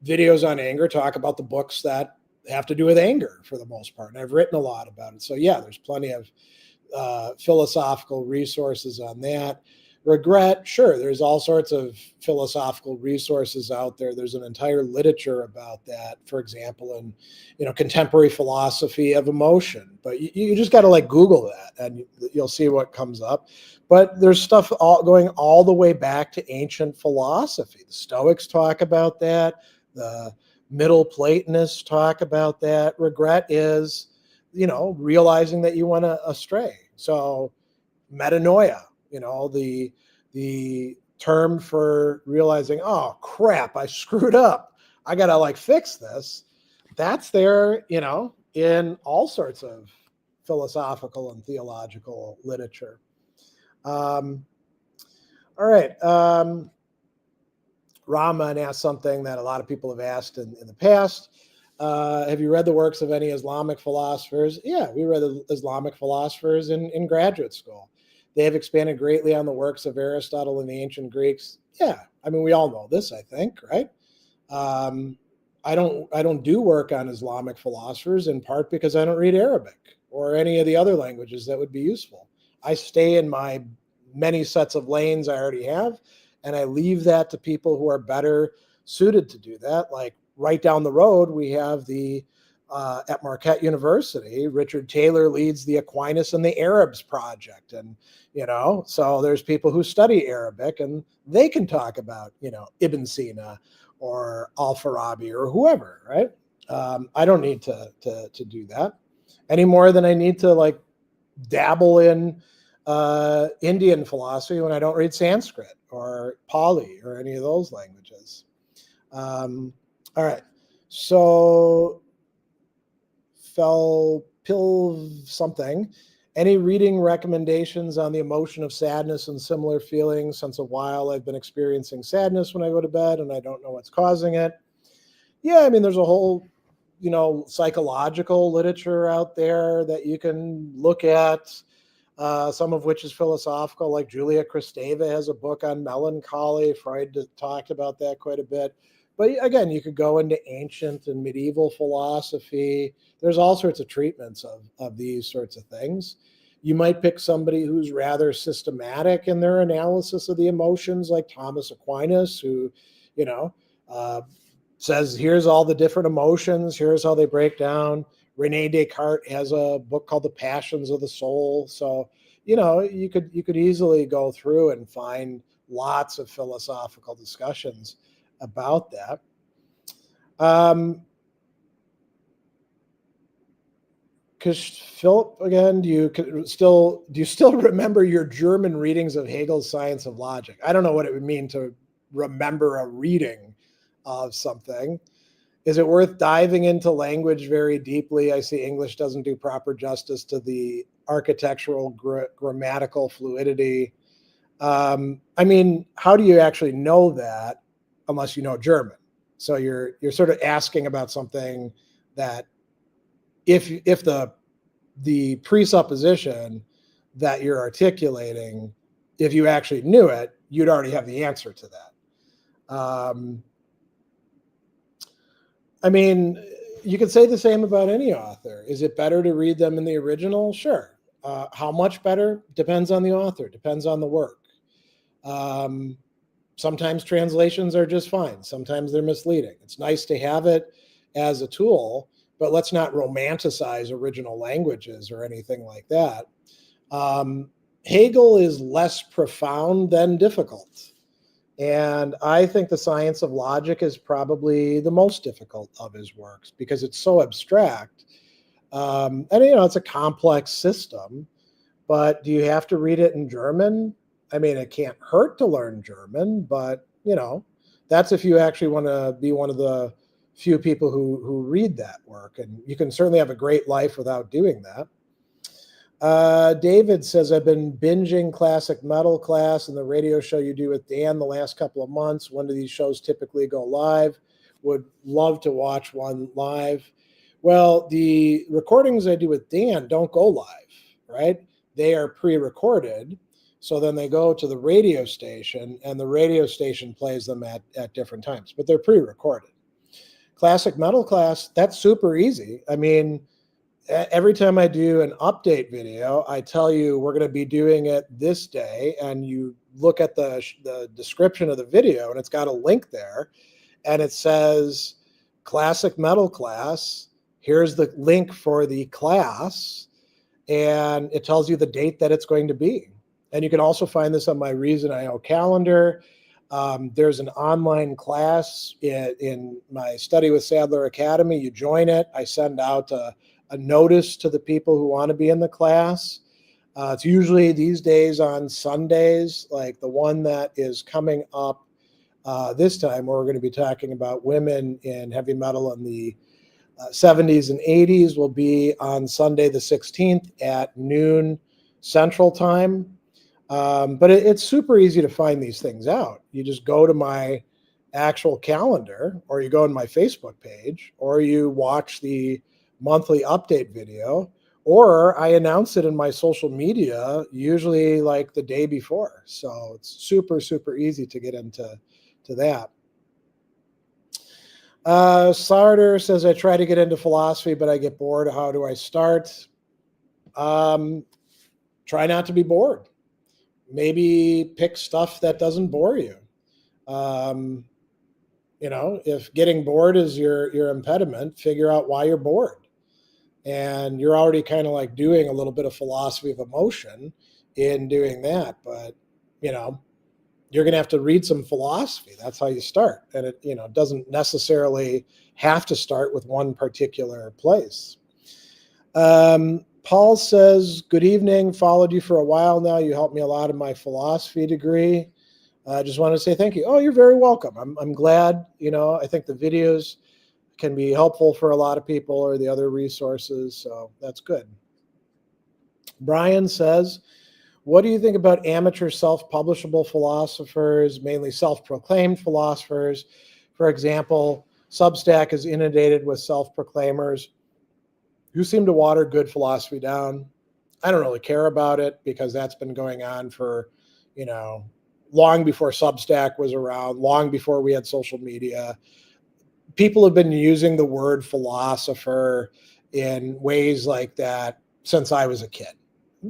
videos on anger talk about the books that have to do with anger for the most part. And I've written a lot about it. So yeah, there's plenty of philosophical resources on that. Regret, sure, there's all sorts of philosophical resources out there. There's an entire literature about that, for example, in contemporary philosophy of emotion. But you just got to like Google that and you'll see what comes up. But there's stuff going all the way back to ancient philosophy. The Stoics talk about that. The Middle Platonists talk about that. Regret is, realizing that you went astray. So metanoia, the term for realizing, oh crap, I screwed up. I gotta like fix this. That's there, in all sorts of philosophical and theological literature. All right. Rahman asked something that a lot of people have asked in the past. Have you read the works of any Islamic philosophers? Yeah, we read the Islamic philosophers in graduate school. They have expanded greatly on the works of Aristotle and the ancient Greeks. Yeah, I mean, we all know this, I think, right? I don't do work on Islamic philosophers in part because I don't read Arabic or any of the other languages that would be useful. I stay in my many sets of lanes I already have, and I leave that to people who are better suited to do that. Like right down the road, we have at Marquette University, Richard Taylor leads the Aquinas and the Arabs project. And, so there's people who study Arabic and they can talk about, Ibn Sina or Al-Farabi or whoever, right? I don't need to do that any more than I need to like dabble in Indian philosophy when I don't read Sanskrit or Pali or any of those languages. All right. So pill something. Any reading recommendations on the emotion of sadness and similar feelings? Since a while I've been experiencing sadness when I go to bed and I don't know what's causing it. Yeah, I mean, there's a whole, psychological literature out there that you can look at, some of which is philosophical, like Julia Kristeva has a book on melancholy. Freud talked about that quite a bit. But again, you could go into ancient and medieval philosophy. There's all sorts of treatments of these sorts of things. You might pick somebody who's rather systematic in their analysis of the emotions, like Thomas Aquinas, who, says, here's all the different emotions, here's how they break down. Rene Descartes has a book called The Passions of the Soul. So, you could easily go through and find lots of philosophical discussions about that. Because Philip, again, do you still remember your German readings of Hegel's Science of Logic? I don't know what it would mean to remember a reading of something. Is it worth diving into language very deeply? I see English doesn't do proper justice to the architectural grammatical fluidity. I mean, how do you actually know that unless you know German? So you're sort of asking about something that if the presupposition that you're articulating, if you actually knew it, you'd already have the answer to that. I mean, you could say the same about any author. Is it better to read them in the original? Sure. How much better? Depends on the author, depends on the work. Sometimes translations are just fine. Sometimes they're misleading. It's nice to have it as a tool, but let's not romanticize original languages or anything like that. Hegel is less profound than difficult. And I think the science of logic is probably the most difficult of his works because it's so abstract. And, it's a complex system, but do you have to read it in German? I mean, it can't hurt to learn German, but, that's if you actually want to be one of the few people who read that work. And you can certainly have a great life without doing that. David says, I've been binging classic metal class and the radio show you do with Dan the last couple of months. When do these shows typically go live? Would love to watch one live. Well, the recordings I do with Dan don't go live, right? They are pre-recorded. So then they go to the radio station and the radio station plays them at different times, but they're pre-recorded. Classic metal class, that's super easy. I mean, every time I do an update video, I tell you we're going to be doing it this day, and you look at the description of the video, and it's got a link there, and it says classic metal class. Here's the link for the class, and it tells you the date that it's going to be. And you can also find this on my Reason.io calendar. There's an online class in my Study with Sadler Academy. You join it. I send out a notice to the people who want to be in the class. It's usually these days on Sundays, like the one that is coming up this time, where we're going to be talking about women in heavy metal in the 70s and 80s, will be on Sunday the 16th at noon Central Time. But it's super easy to find these things out. You just go to my actual calendar, or you go on my Facebook page, or you watch the monthly update video, or I announce it in my social media, usually like the day before. So it's super, super easy to get into that. Sarder says, I try to get into philosophy, but I get bored. How do I start? Try not to be bored. Maybe pick stuff that doesn't bore you. If getting bored is your impediment, figure out why you're bored. And you're already kind of like doing a little bit of philosophy of emotion in doing that. But, you're going to have to read some philosophy. That's how you start. And it, doesn't necessarily have to start with one particular place. Paul says, good evening. Followed you for a while now. You helped me a lot in my philosophy degree. I just wanted to say thank you. Oh, you're very welcome. I'm glad, I think the videos can be helpful for a lot of people, or the other resources. So that's good. Brian says, what do you think about amateur self-publishable philosophers, mainly self-proclaimed philosophers? For example, Substack is inundated with self-proclaimers who seem to water good philosophy down. I don't really care about it because that's been going on for, long before Substack was around, long before we had social media. People have been using the word philosopher in ways like that since I was a kid,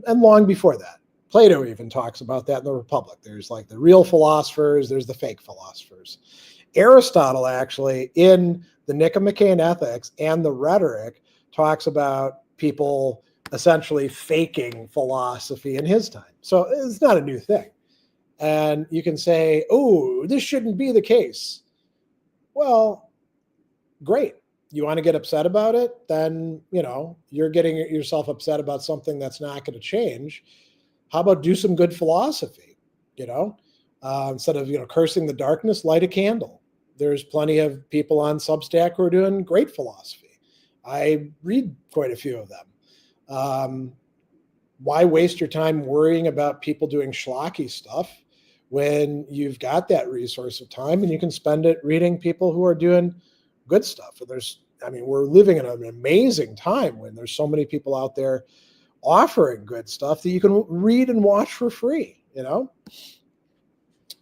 and long before that. Plato even talks about that in the Republic. There's like the real philosophers, there's the fake philosophers. Aristotle actually, in the Nicomachean Ethics and the Rhetoric, talks about people essentially faking philosophy in his time. So it's not a new thing. And you can say, oh, this shouldn't be the case. Well, great. You want to get upset about it? Then, you're getting yourself upset about something that's not going to change. How about do some good philosophy? Instead of, cursing the darkness, light a candle. There's plenty of people on Substack who are doing great philosophy. I read quite a few of them. Why waste your time worrying about people doing schlocky stuff when you've got that resource of time and you can spend it reading people who are doing good stuff? And we're living in an amazing time when there's so many people out there offering good stuff that you can read and watch for free,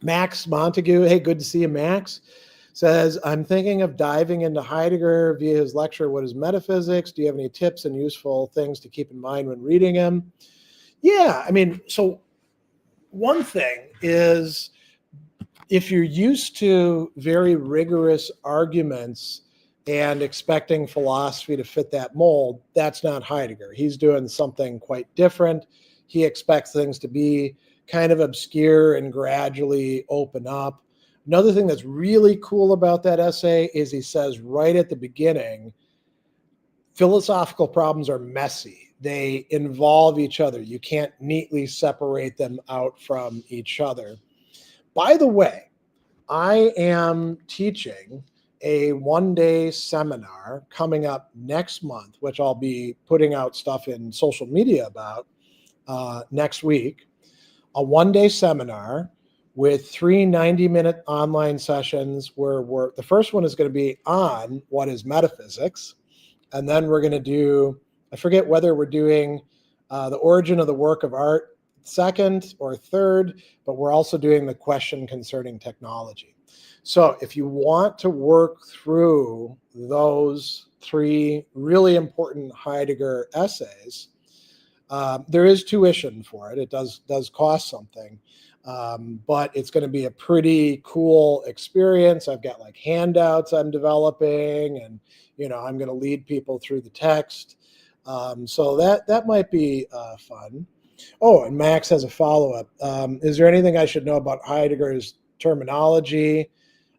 Max Montague, hey, good to see you, Max, says, I'm thinking of diving into Heidegger via his lecture, What is Metaphysics? Do you have any tips and useful things to keep in mind when reading him? Yeah, so one thing is if you're used to very rigorous arguments and expecting philosophy to fit that mold, that's not Heidegger. He's doing something quite different. He expects things to be kind of obscure and gradually open up. Another thing that's really cool about that essay is he says right at the beginning, philosophical problems are messy. They involve each other. You can't neatly separate them out from each other. By the way, I am teaching a one-day seminar coming up next month, which I'll be putting out stuff in social media about next week. A one-day seminar with 3 90-minute online sessions where the first one is going to be on what is metaphysics. And then we're going to do, I forget whether we're doing the origin of the work of art second or third, but we're also doing the question concerning technology. So if you want to work through those 3 really important Heidegger essays, there is tuition for it. It does cost something, but it's going to be a pretty cool experience. I've got like handouts I'm developing, and I'm going to lead people through the text. So that might be fun. Oh, and Max has a follow-up. Is there anything I should know about Heidegger's terminology?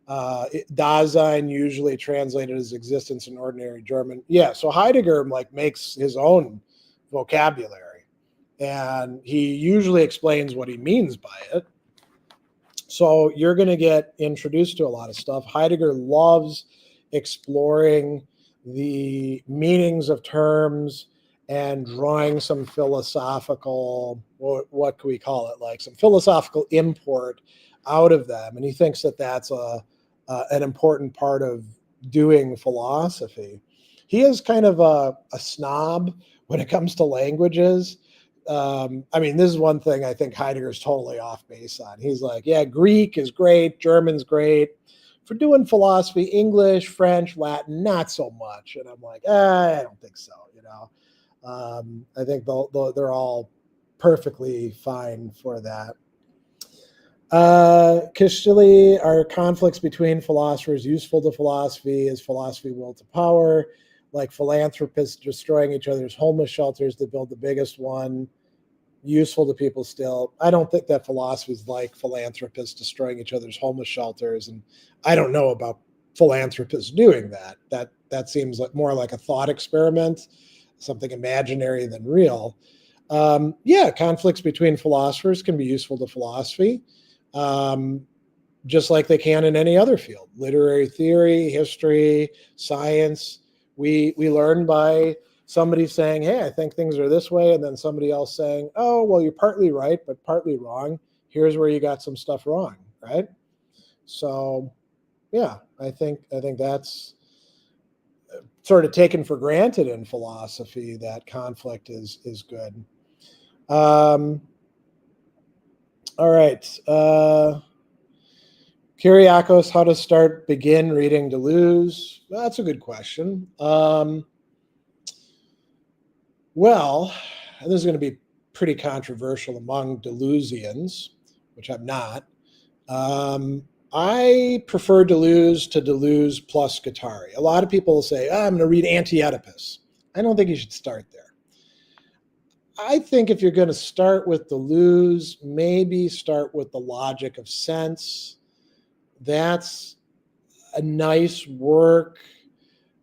Dasein, usually translated as existence in ordinary German. Yeah, so Heidegger makes his own vocabulary, and he usually explains what he means by it. So you're going to get introduced to a lot of stuff. Heidegger loves exploring the meanings of terms and drawing some philosophical, what can we call it, like some philosophical import out of them. And he thinks that that's an important part of doing philosophy. He is kind of a snob when it comes to languages. This is one thing I think Heidegger's totally off base on. He's like, yeah, Greek is great, German's great. For doing philosophy, English, French, Latin, not so much. And I'm like, I don't think so, I think they're all perfectly fine for that. Kishili, are conflicts between philosophers useful to philosophy? Is philosophy will to power? Like philanthropists destroying each other's homeless shelters to build the biggest one, useful to people still? I don't think that philosophy is like philanthropists destroying each other's homeless shelters, and I don't know about philanthropists doing that. That seems like more like a thought experiment, something imaginary than real. Conflicts between philosophers can be useful to philosophy, just like they can in any other field. Literary theory, history, science. We learn by somebody saying, hey, I think things are this way, and then somebody else saying, oh, well, you're partly right, but partly wrong. Here's where you got some stuff wrong, right? So, yeah, I think that's sort of taken for granted in philosophy, that conflict is good. All right. Kyriakos, how to begin reading Deleuze? Well, that's a good question. Well, this is going to be pretty controversial among Deleuzians, which I'm not. I prefer Deleuze to Deleuze plus Guattari. A lot of people will say, I'm going to read Anti-Oedipus. I don't think you should start there. I think if you're going to start with Deleuze, maybe start with the Logic of Sense. That's a nice work.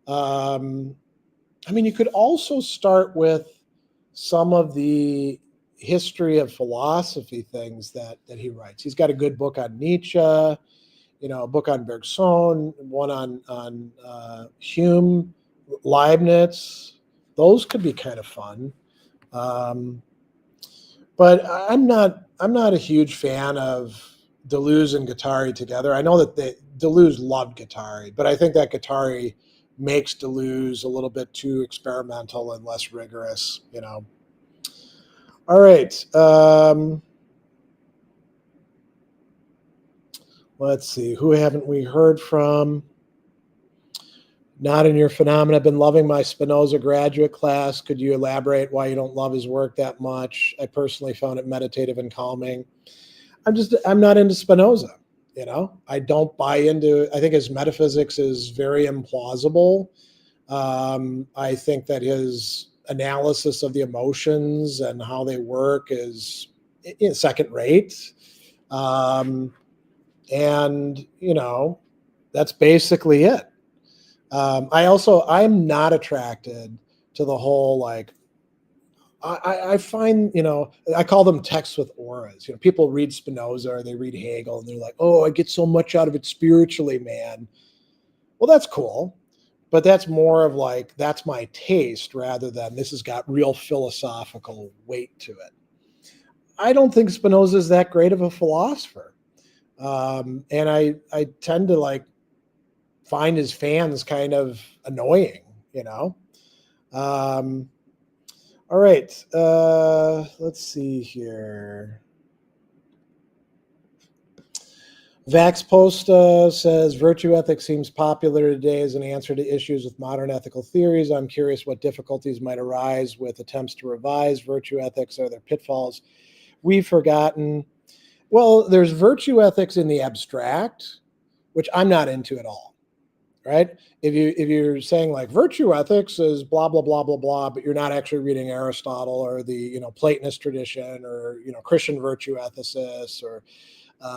You could also start with some of the history of philosophy things that he writes. He's got a good book on Nietzsche, a book on Bergson, one on Hume, Leibniz. Those could be kind of fun. But I'm not a huge fan of Deleuze and Guattari together. I know that Deleuze loved Guattari, but I think that Guattari makes Deleuze a little bit too experimental and less rigorous, All right. Let's see. Who haven't we heard from? Not in your phenomena. I've been loving my Spinoza graduate class. Could you elaborate why you don't love his work that much? I personally found it meditative and calming. I'm not into Spinoza. I don't buy into, I think his metaphysics is very implausible. I think that his analysis of the emotions and how they work is second rate. And, that's basically it. I'm not attracted to the whole, like, I find, I call them texts with auras. People read Spinoza or they read Hegel and they're like, oh, I get so much out of it spiritually, man. Well, that's cool. But that's more of like, that's my taste rather than this has got real philosophical weight to it. I don't think Spinoza is that great of a philosopher. And I tend to like find his fans kind of annoying, All right, let's see here. Vax Post says, virtue ethics seems popular today as an answer to issues with modern ethical theories. I'm curious what difficulties might arise with attempts to revise virtue ethics. Are there pitfalls we've forgotten? Well, there's virtue ethics in the abstract, which I'm not into at all. Right? If you're saying like virtue ethics is blah blah blah blah blah, but you're not actually reading Aristotle or the Platonist tradition or Christian virtue ethicists or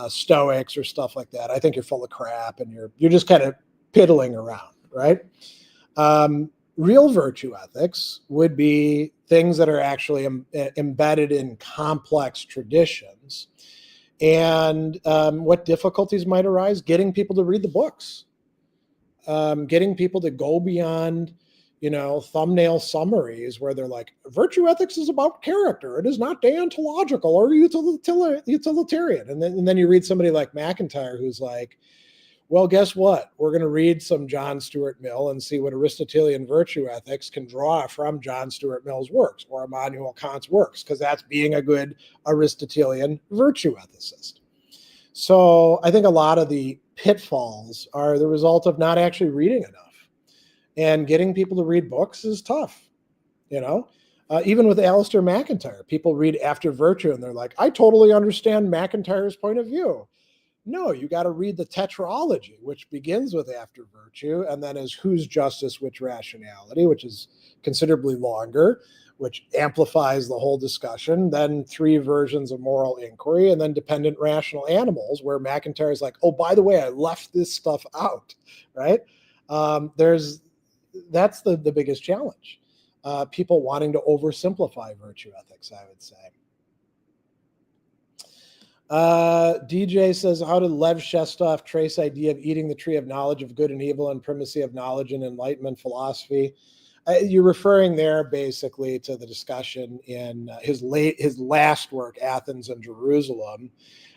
Stoics or stuff like that, I think you're full of crap and you're just kind of piddling around, right? Real virtue ethics would be things that are actually embedded in complex traditions. And what difficulties might arise? Getting people to read the books. Getting people to go beyond, thumbnail summaries where they're like, virtue ethics is about character. It is not deontological or utilitarian. And then you read somebody like McIntyre who's like, well, guess what? We're going to read some John Stuart Mill and see what Aristotelian virtue ethics can draw from John Stuart Mill's works or Immanuel Kant's works, because that's being a good Aristotelian virtue ethicist. So I think a lot of the pitfalls are the result of not actually reading enough, and getting people to read books is tough. Even with Alistair McIntyre, people read After Virtue and they're like, I totally understand McIntyre's point of view. No, you got to read the tetralogy, which begins with After Virtue and then is Whose Justice, Which Rationality, which is considerably longer, which amplifies the whole discussion, then 3 versions of Moral Inquiry, and then Dependent Rational Animals, where McIntyre is like, oh, by the way, I left this stuff out, right? That's the biggest challenge. People wanting to oversimplify virtue ethics, I would say. DJ says, how did Lev Shestov trace idea of eating the tree of knowledge of good and evil and primacy of knowledge in Enlightenment philosophy? You're referring there basically to the discussion in his last work, Athens and Jerusalem.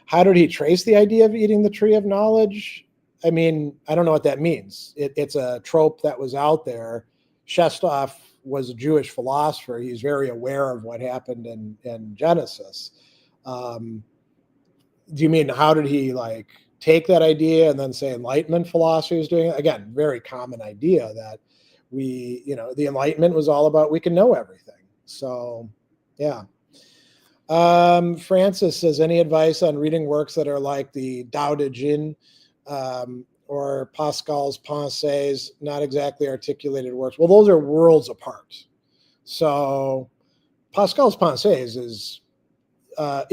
How did he trace the idea of eating the tree of knowledge? I mean, I don't know what that means. It's a trope that was out there. Shestov was a Jewish philosopher. He's very aware of what happened in Genesis. Do you mean how did he like take that idea and then say Enlightenment philosophy was doing it? Again, very common idea that the Enlightenment was all about we can know everything. So, yeah. Francis says, any advice on reading works that are like the Tao Te Ching or Pascal's Pensées, not exactly articulated works? Well, those are worlds apart. So Pascal's Pensées is an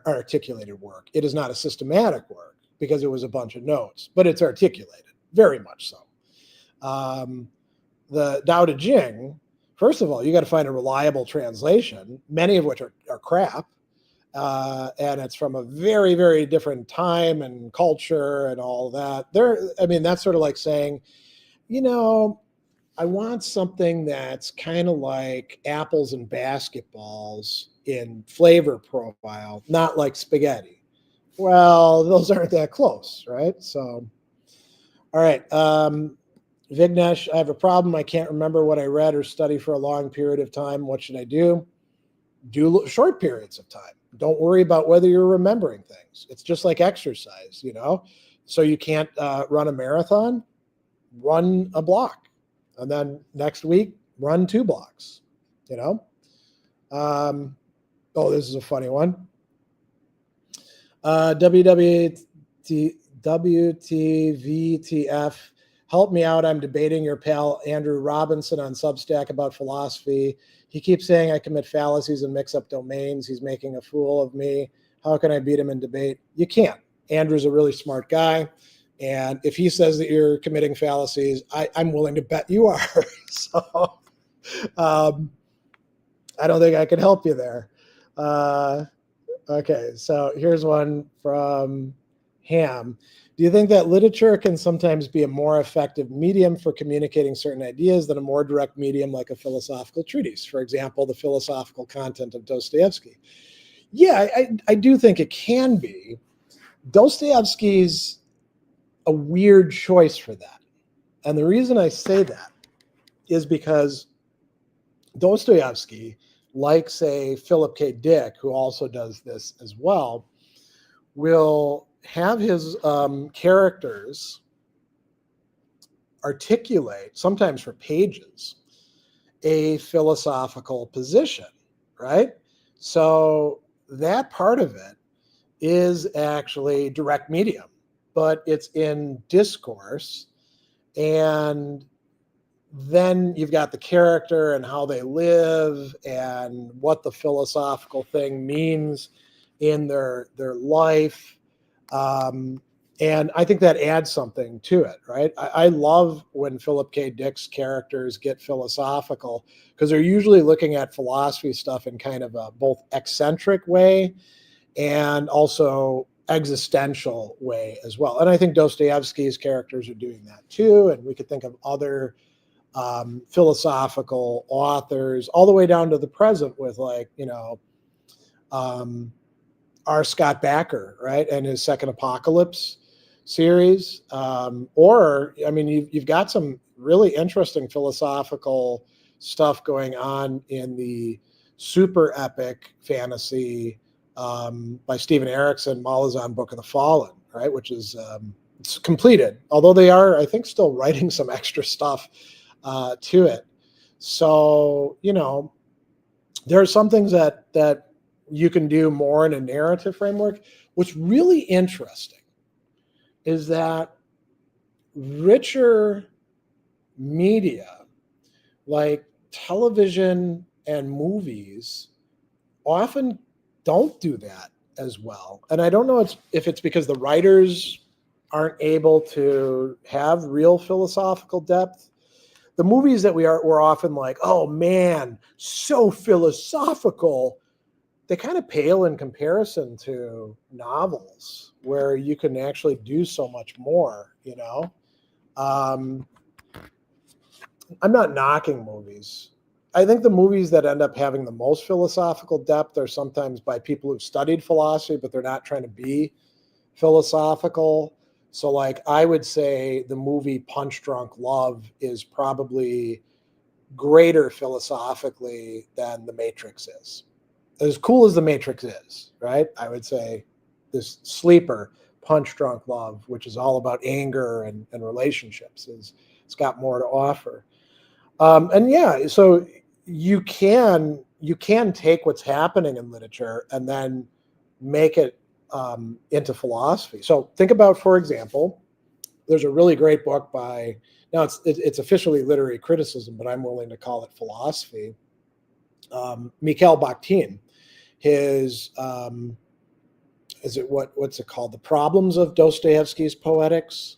articulated work. It is not a systematic work because it was a bunch of notes, but it's articulated, very much so. The Tao Te Ching, first of all, you got to find a reliable translation, many of which are crap. And it's from a very, very different time and culture and all that. That's sort of like saying, I want something that's kind of like apples and basketballs in flavor profile, not like spaghetti. Well, those aren't that close, right? So, all right. Vignesh, I have a problem. I can't remember what I read or study for a long period of time. What should I do? Do short periods of time. Don't worry about whether you're remembering things. It's just like exercise, So you can't run a marathon, run a block. And then next week, run 2 blocks, Oh, this is a funny one. WTVTF. Help me out. I'm debating your pal Andrew Robinson on Substack about philosophy. He keeps saying I commit fallacies and mix up domains. He's making a fool of me. How can I beat him in debate? You can't. Andrew's a really smart guy. And if he says that you're committing fallacies, I'm willing to bet you are. So I don't think I can help you there. Okay, so here's one from Ham. Do you think that literature can sometimes be a more effective medium for communicating certain ideas than a more direct medium like a philosophical treatise? For example, the philosophical content of Dostoevsky. Yeah, I do think it can be. Dostoevsky's a weird choice for that. And the reason I say that is because Dostoevsky, like, say, Philip K. Dick, who also does this as well, will have his characters articulate, sometimes for pages, a philosophical position, right? So that part of it is actually direct medium, but it's in discourse. And then you've got the character and how they live and what the philosophical thing means in their life. And I think that adds something to it, right? I love when Philip K. Dick's characters get philosophical because they're usually looking at philosophy stuff in kind of a both eccentric way and also existential way as well. And I think Dostoevsky's characters are doing that too. And we could think of other philosophical authors all the way down to the present with, like, R. Scott Bakker, right? And his Second Apocalypse series. Or, I mean, you've got some really interesting philosophical stuff going on in the super epic fantasy by Stephen Erickson, Malazan Book of the Fallen, right? Which is it's completed, although they are, I think, still writing some extra stuff to it. So, there are some things that you can do more in a narrative framework. What's really interesting is that richer media, like television and movies, often don't do that as well. And I don't know if it's because the writers aren't able to have real philosophical depth. The movies that we're often like, oh man, so philosophical, they kind of pale in comparison to novels where you can actually do so much more, I'm not knocking movies. I think the movies that end up having the most philosophical depth are sometimes by people who've studied philosophy, but they're not trying to be philosophical. So, like, I would say the movie Punch Drunk Love is probably greater philosophically than The Matrix is. As cool as The Matrix is, right? I would say this sleeper, Punch Drunk Love, which is all about anger and relationships, it's got more to offer. And yeah, so you can take what's happening in literature and then make it into philosophy. So think about, for example, there's a really great book by, now it's officially literary criticism, but I'm willing to call it philosophy. Mikhail Bakhtin, his what's it called? The Problems of Dostoevsky's Poetics.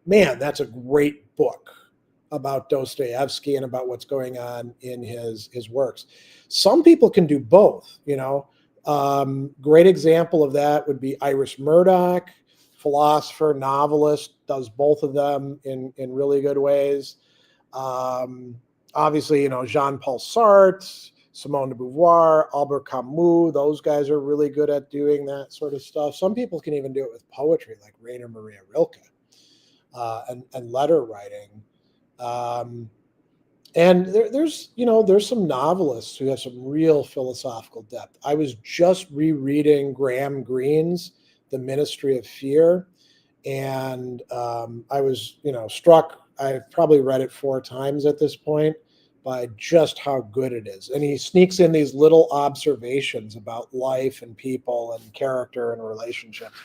Man, that's a great book about Dostoevsky and about what's going on in his works. Some people can do both, Great example of that would be Iris Murdoch, philosopher, novelist, does both of them in really good ways. Obviously, Jean-Paul Sartre, Simone de Beauvoir, Albert Camus, those guys are really good at doing that sort of stuff. Some people can even do it with poetry, like Rainer Maria Rilke, and letter writing. And there's some novelists who have some real philosophical depth. I was just rereading Graham Greene's The Ministry of Fear, and I was struck. I've probably read it 4 times at this point by just how good it is. And he sneaks in these little observations about life and people and character and relationships.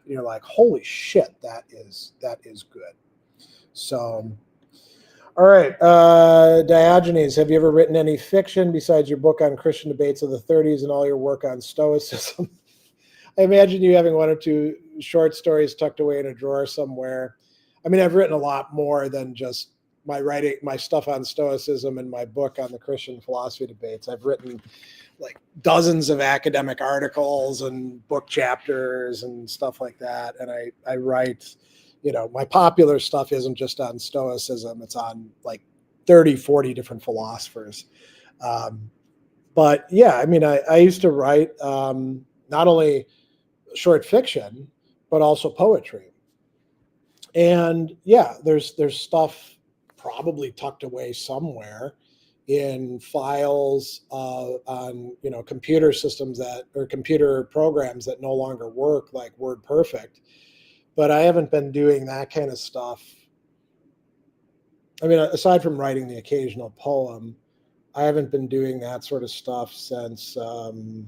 you're like, holy shit, that is good. So, all right, Diogenes, have you ever written any fiction besides your book on Christian debates of the 30s and all your work on Stoicism? I imagine you having one or two short stories tucked away in a drawer somewhere. I mean, I've written a lot more than just my stuff on Stoicism and my book on the Christian philosophy debates. I've written like dozens of academic articles and book chapters and stuff like that. And I write, my popular stuff isn't just on Stoicism. It's on like 30, 40 different philosophers. But yeah, I mean, I used to write not only short fiction, but also poetry. And yeah, there's stuff probably tucked away somewhere in files on computer systems or computer programs that no longer work, like WordPerfect. But I haven't been doing that kind of stuff. I mean, aside from writing the occasional poem, I haven't been doing that sort of stuff since probably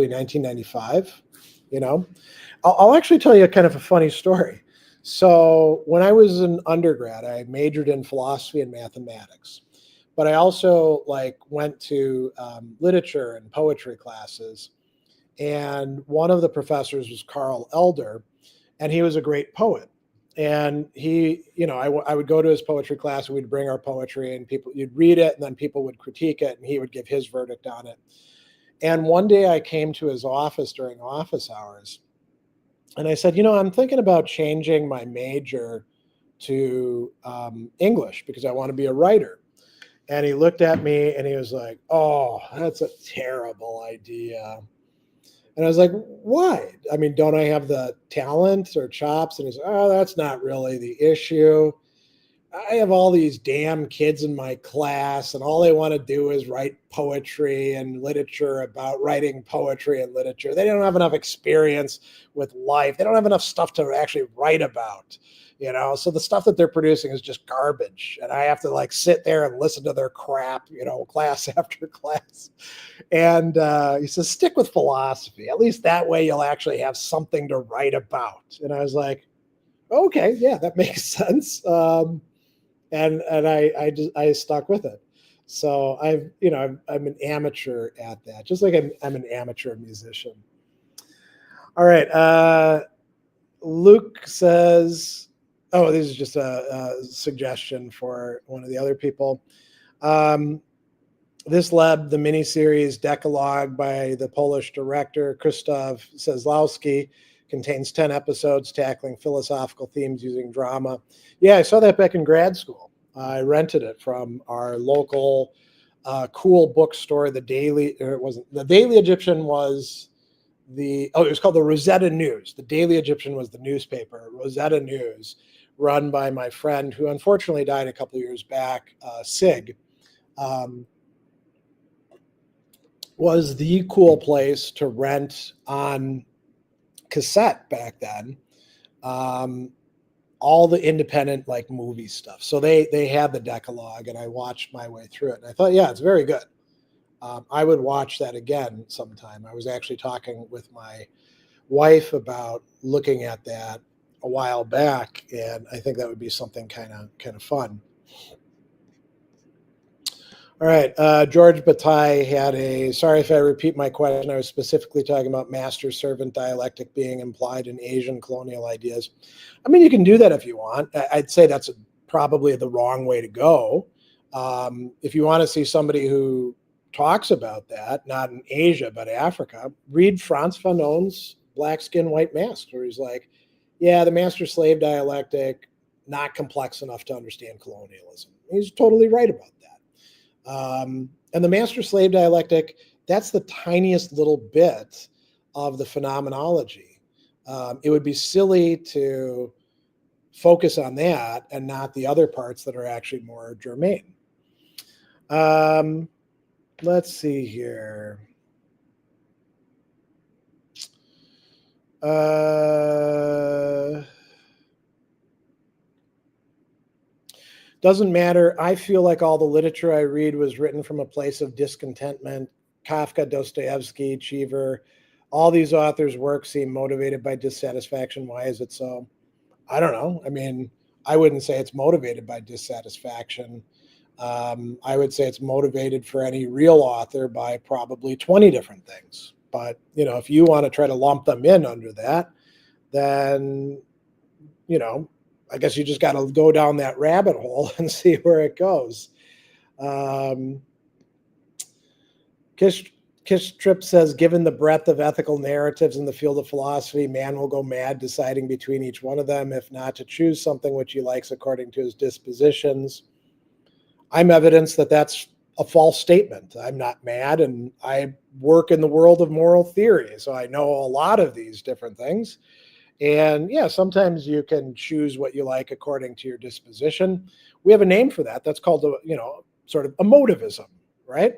1995. I'll actually tell you kind of a funny story. So when I was an undergrad, I majored in philosophy and mathematics, but I also went to literature and poetry classes. And one of the professors was Carl Elder, and he was a great poet. And he, I would go to his poetry class, and we'd bring our poetry, and you'd read it, and then people would critique it, and he would give his verdict on it. And one day I came to his office during office hours, and I said, I'm thinking about changing my major to English because I want to be a writer. And he looked at me and he was like, oh, that's a terrible idea. And I was like, why? I mean, don't I have the talent or chops? And he's like, oh, that's not really the issue. I have all these damn kids in my class, and all they want to do is write poetry and literature about writing poetry and literature. They don't have enough experience with life. They don't have enough stuff to actually write about, So the stuff that they're producing is just garbage, and I have to sit there and listen to their crap, class after class. And he says, stick with philosophy. At least that way you'll actually have something to write about. And I was like, okay, yeah, that makes sense. And I stuck with it. So I'm an amateur at that, just like I'm an amateur musician. All right. Luke says, oh, this is just a suggestion for one of the other people. This led the miniseries Decalogue by the Polish director Krzysztof Cieslawski contains 10 episodes tackling philosophical themes using drama. Yeah, I saw that back in grad school. I rented it from our local cool bookstore, the Daily Egyptian was it was called the Rosetta News. The Daily Egyptian was the newspaper. Rosetta News, run by my friend who unfortunately died a couple of years back, Sig, was the cool place to rent on cassette back then, all the independent movie stuff. So they had the Decalogue, and I watched my way through it, and I thought, yeah, it's very good. I would watch that again sometime. I was actually talking with my wife about looking at that a while back, and I think that would be something kind of fun. All right, George Bataille had sorry if I repeat my question, I was specifically talking about master-servant dialectic being implied in Asian colonial ideas. I mean, you can do that if you want. I'd say that's probably the wrong way to go. If you want to see somebody who talks about that, not in Asia, but Africa, read Frantz Fanon's Black Skin, White Mask, where he's like, yeah, the master-slave dialectic, not complex enough to understand colonialism. He's totally right about that. And the master-slave dialectic, that's the tiniest little bit of the phenomenology. It would be silly to focus on that and not the other parts that are actually more germane. Let's see here. Doesn't matter. I feel like all the literature I read was written from a place of discontentment. Kafka, Dostoevsky, Cheever, All these authors' works seem motivated by dissatisfaction. Why is it so? I don't know. I mean, I wouldn't say it's motivated by dissatisfaction. I would say it's motivated for any real author by probably 20 different things. But, if you want to try to lump them in under that, then, I guess you just got to go down that rabbit hole and see where it goes. Kistrip says, given the breadth of ethical narratives in the field of philosophy, man will go mad deciding between each one of them, if not to choose something which he likes according to his dispositions. I'm evidence that that's a false statement. I'm not mad, and I work in the world of moral theory, so I know a lot of these different things. And yeah, sometimes you can choose what you like according to your disposition. We have a name for that. That's called, sort of emotivism, right?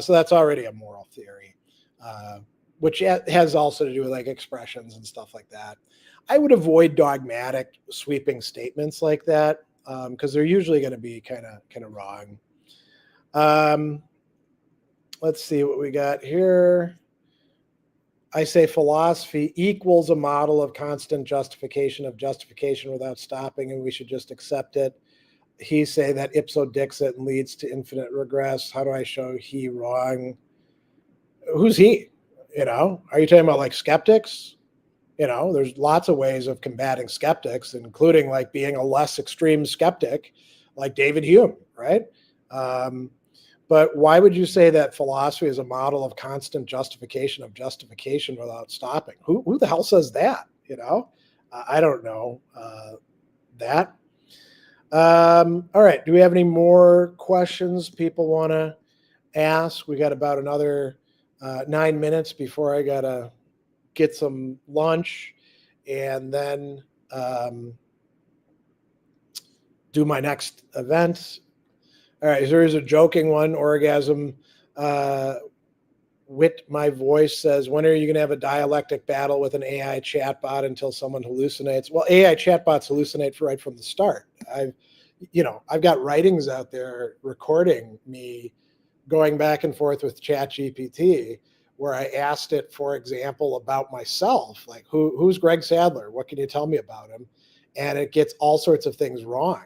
So that's already a moral theory, which has also to do with like expressions and stuff like that. I would avoid dogmatic, sweeping statements like that because they're usually going to be kind of wrong. Let's see what we got here. I say philosophy equals a model of constant justification without stopping, and we should just accept it. He say that ipso dixit leads to infinite regress. How do I show he wrong? Who's he? Are you talking about like skeptics? There's lots of ways of combating skeptics, including like being a less extreme skeptic like David Hume, right? But why would you say that philosophy is a model of constant justification without stopping? Who the hell says that? I don't know that. All right. Do we have any more questions people want to ask? We got about another 9 minutes before I got to get some lunch and then do my next event. All right. There is a joking one. Orgasm. Wit My Voice says, when are you going to have a dialectic battle with an AI chatbot until someone hallucinates? Well, AI chatbots hallucinate right from the start. I've got writings out there recording me going back and forth with ChatGPT where I asked it, for example, about myself, like who's Greg Sadler? What can you tell me about him? And it gets all sorts of things wrong.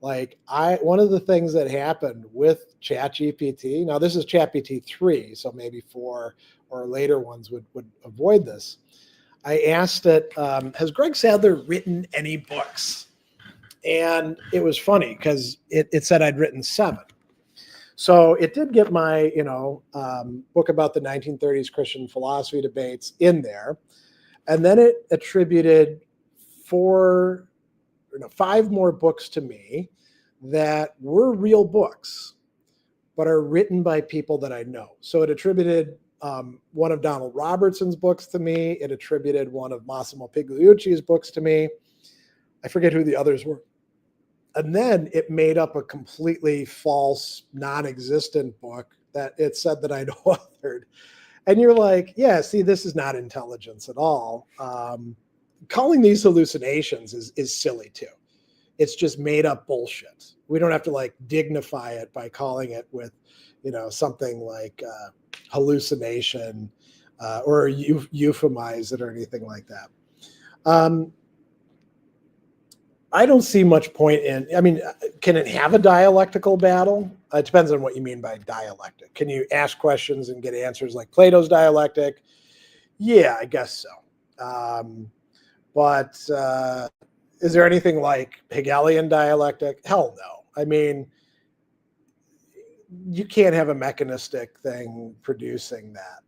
Like one of the things that happened with ChatGPT, now this is ChatGPT 3, so maybe 4 or later ones would avoid this. I asked it, has Greg Sadler written any books? And it was funny because it said I'd written 7. So it did get my, book about the 1930s Christian philosophy debates in there. And then it attributed 5 more books to me that were real books, but are written by people that I know. So it attributed one of Donald Robertson's books to me. It attributed one of Massimo Pigliucci's books to me. I forget who the others were. And then it made up a completely false, non-existent book that it said that I'd authored. And you're like, yeah, see, this is not intelligence at all. Calling these hallucinations is silly too. It's just made up bullshit. We don't have to like dignify it by calling it with, something like hallucination or euphemize it or anything like that. I don't see much point can it have a dialectical battle? It depends on what you mean by dialectic. Can you ask questions and get answers like Plato's dialectic? Yeah, I guess so. But is there anything like Hegelian dialectic? Hell no. I mean, you can't have a mechanistic thing producing that.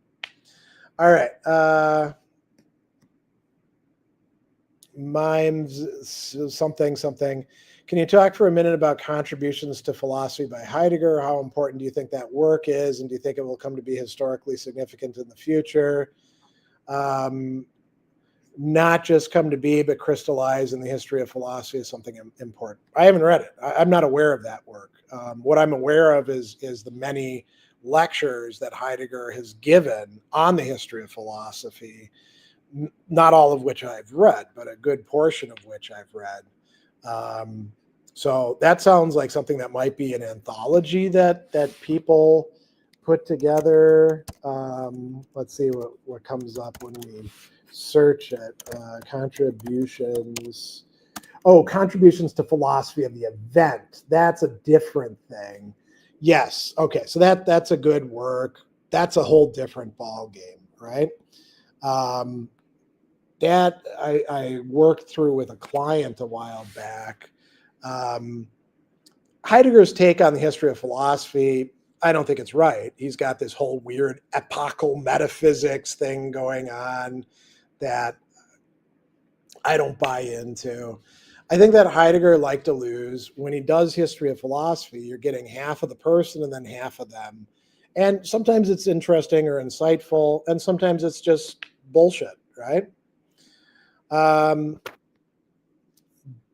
All right. Mimes something. Can you talk for a minute about contributions to philosophy by Heidegger? How important do you think that work is? And do you think it will come to be historically significant in the future? Not just come to be, but crystallize in the history of philosophy is something important. I haven't read it. I'm not aware of that work. What I'm aware of is the many lectures that Heidegger has given on the history of philosophy, not all of which I've read, but a good portion of which I've read. So that sounds like something that might be an anthology that people put together, let's see what comes up when we search it. Contributions. Oh, contributions to philosophy of the event. That's a different thing. Yes. Okay. So that's a good work. That's a whole different ball game, right? That I worked through with a client a while back. Heidegger's take on the history of philosophy, I don't think it's right. He's got this whole weird epochal metaphysics thing going on that I don't buy into. I think that Heidegger, like Deleuze, when he does history of philosophy, you're getting half of the person and then half of them. And sometimes it's interesting or insightful, and sometimes it's just bullshit, right?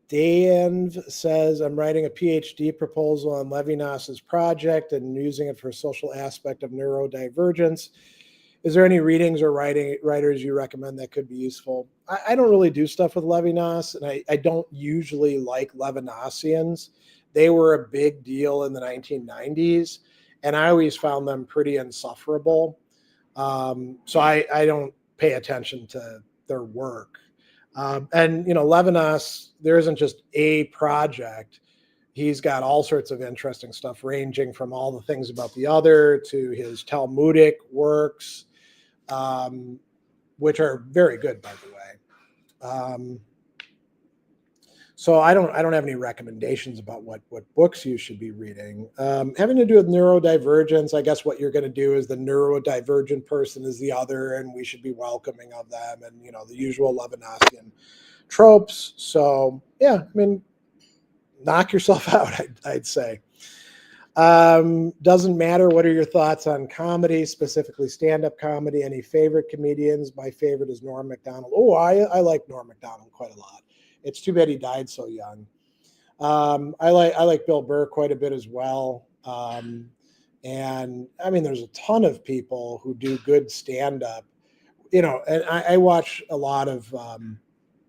Dan says, I'm writing a PhD proposal on Levinas's project and using it for a social aspect of neurodivergence. Is there any readings or writers you recommend that could be useful? I don't really do stuff with Levinas, and I don't usually like Levinasians. They were a big deal in the 1990s, and I always found them pretty insufferable. So I don't pay attention to their work. And, Levinas, there isn't just a project. He's got all sorts of interesting stuff, ranging from all the things about the other to his Talmudic works, which are very good, by the way. So I don't have any recommendations about what books you should be reading. Having to do with neurodivergence, I guess what you're going to do is the neurodivergent person is the other, and we should be welcoming of them, and the usual Levinasian tropes. So yeah, I mean, knock yourself out, I'd say. Doesn't matter. What are your thoughts on comedy, specifically stand-up comedy? Any favorite comedians? My favorite is Norm Macdonald. Oh, I like Norm Macdonald quite a lot. It's too bad he died so young. I like Bill Burr quite a bit as well. And I mean, there's a ton of people who do good stand-up, and I watch a lot of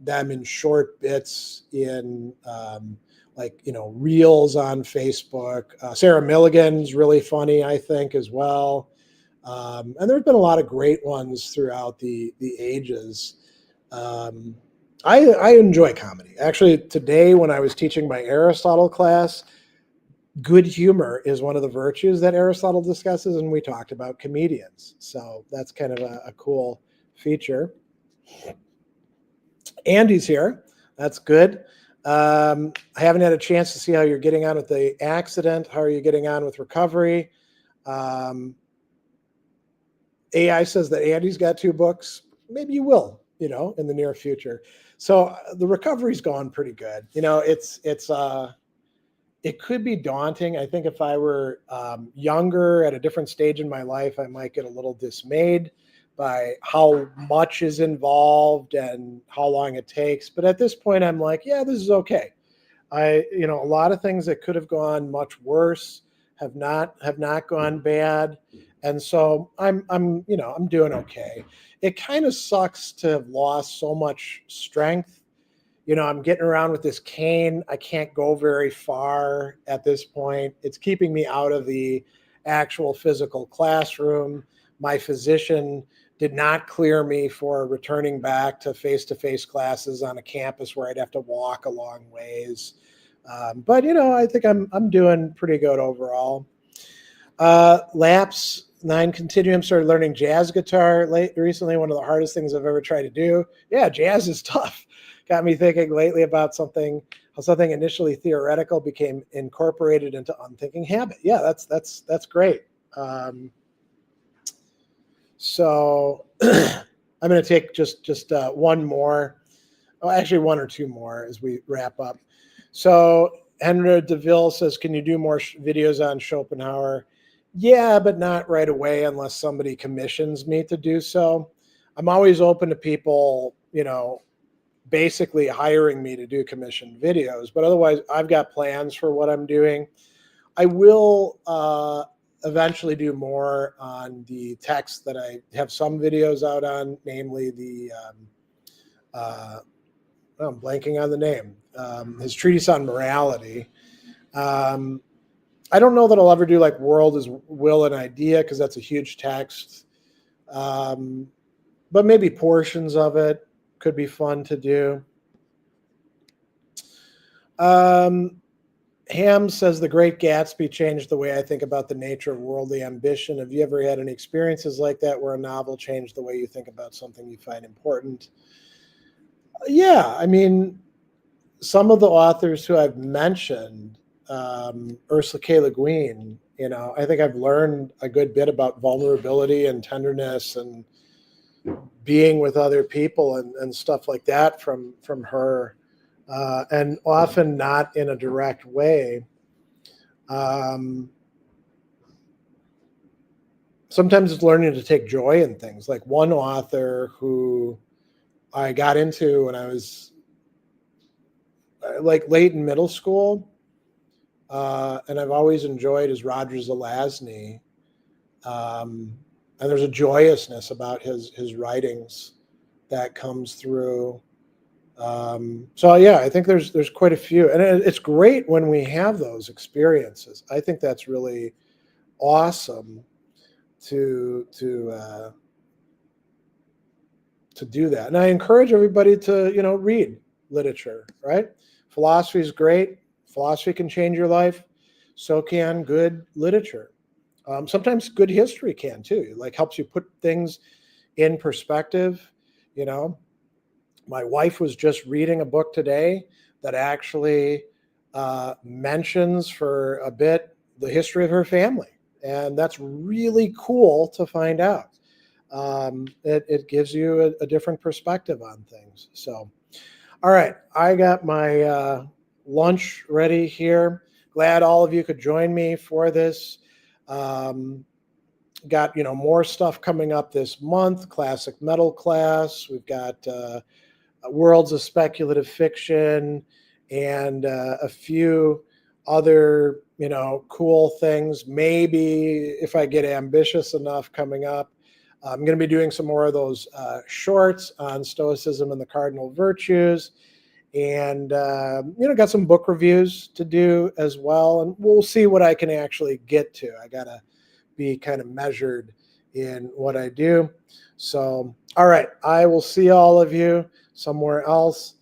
them in short bits in reels on Facebook. Sarah Milligan's really funny, I think, as well. And there's been a lot of great ones throughout the ages. I enjoy comedy. Actually, today when I was teaching my Aristotle class, good humor is one of the virtues that Aristotle discusses, and we talked about comedians. So that's kind of a cool feature. Andy's here. That's good. I haven't had a chance to see how you're getting on with the accident. How are you getting on with recovery? AI says that Andy's got 2 books. Maybe you will, in the near future. So the recovery's gone pretty good. It could be daunting. I think if I were younger at a different stage in my life, I might get a little dismayed by how much is involved and how long it takes. But at this point, I'm like, yeah, this is okay. A lot of things that could have gone much worse have not gone bad. And so I'm doing okay. It kind of sucks to have lost so much strength. I'm getting around with this cane. I can't go very far at this point. It's keeping me out of the actual physical classroom. My physician did not clear me for returning back to face-to-face classes on a campus where I'd have to walk a long ways. But I think I'm doing pretty good overall. Laps 9 Continuum started learning jazz guitar recently. One of the hardest things I've ever tried to do. Yeah, jazz is tough. Got me thinking lately about how something initially theoretical became incorporated into unthinking habit. Yeah, that's great. So I'm going to take just one more. Oh, actually, 1 or 2 more as we wrap up. So Henry DeVille says, can you do more videos on Schopenhauer? Yeah, but not right away unless somebody commissions me to do so. I'm always open to people, basically hiring me to do commissioned videos, but otherwise I've got plans for what I'm doing. I will eventually do more on the text that I have some videos out on, namely the, I'm blanking on the name, his treatise on morality. I don't know that I'll ever do like world is will and idea, because that's a huge text. But maybe portions of it could be fun to do. Ham says The Great Gatsby changed the way I think about the nature of worldly ambition. Have you ever had any experiences like that where a novel changed the way you think about something you find important? Yeah, I mean, some of the authors who I've mentioned, Ursula K. Le Guin, I think I've learned a good bit about vulnerability and tenderness and being with other people and stuff like that from her, and often not in a direct way. Sometimes it's learning to take joy in things. Like one author who I got into when I was like late in middle school, and I've always enjoyed, is Roger Zelazny. And there's a joyousness about his writings that comes through. So yeah, I think there's quite a few, and it's great when we have those experiences. I think that's really awesome to do that. And I encourage everybody to read literature. Right? Philosophy is great. Philosophy can change your life. So can good literature. Sometimes good history can too. It like helps you put things in perspective. My wife was just reading a book today that actually mentions for a bit the history of her family. And that's really cool to find out. It gives you a different perspective on things. So, all right, I got my lunch ready here. Glad all of you could join me for this. Got more stuff coming up this month. Classic metal class. We've got Worlds of Speculative Fiction and a few other cool things. Maybe if I get ambitious enough coming up, I'm going to be doing some more of those shorts on Stoicism and the Cardinal Virtues, and got some book reviews to do as well, and we'll see what I can actually get to. I gotta be kind of measured in what I do. So, all right, I will see all of you somewhere else.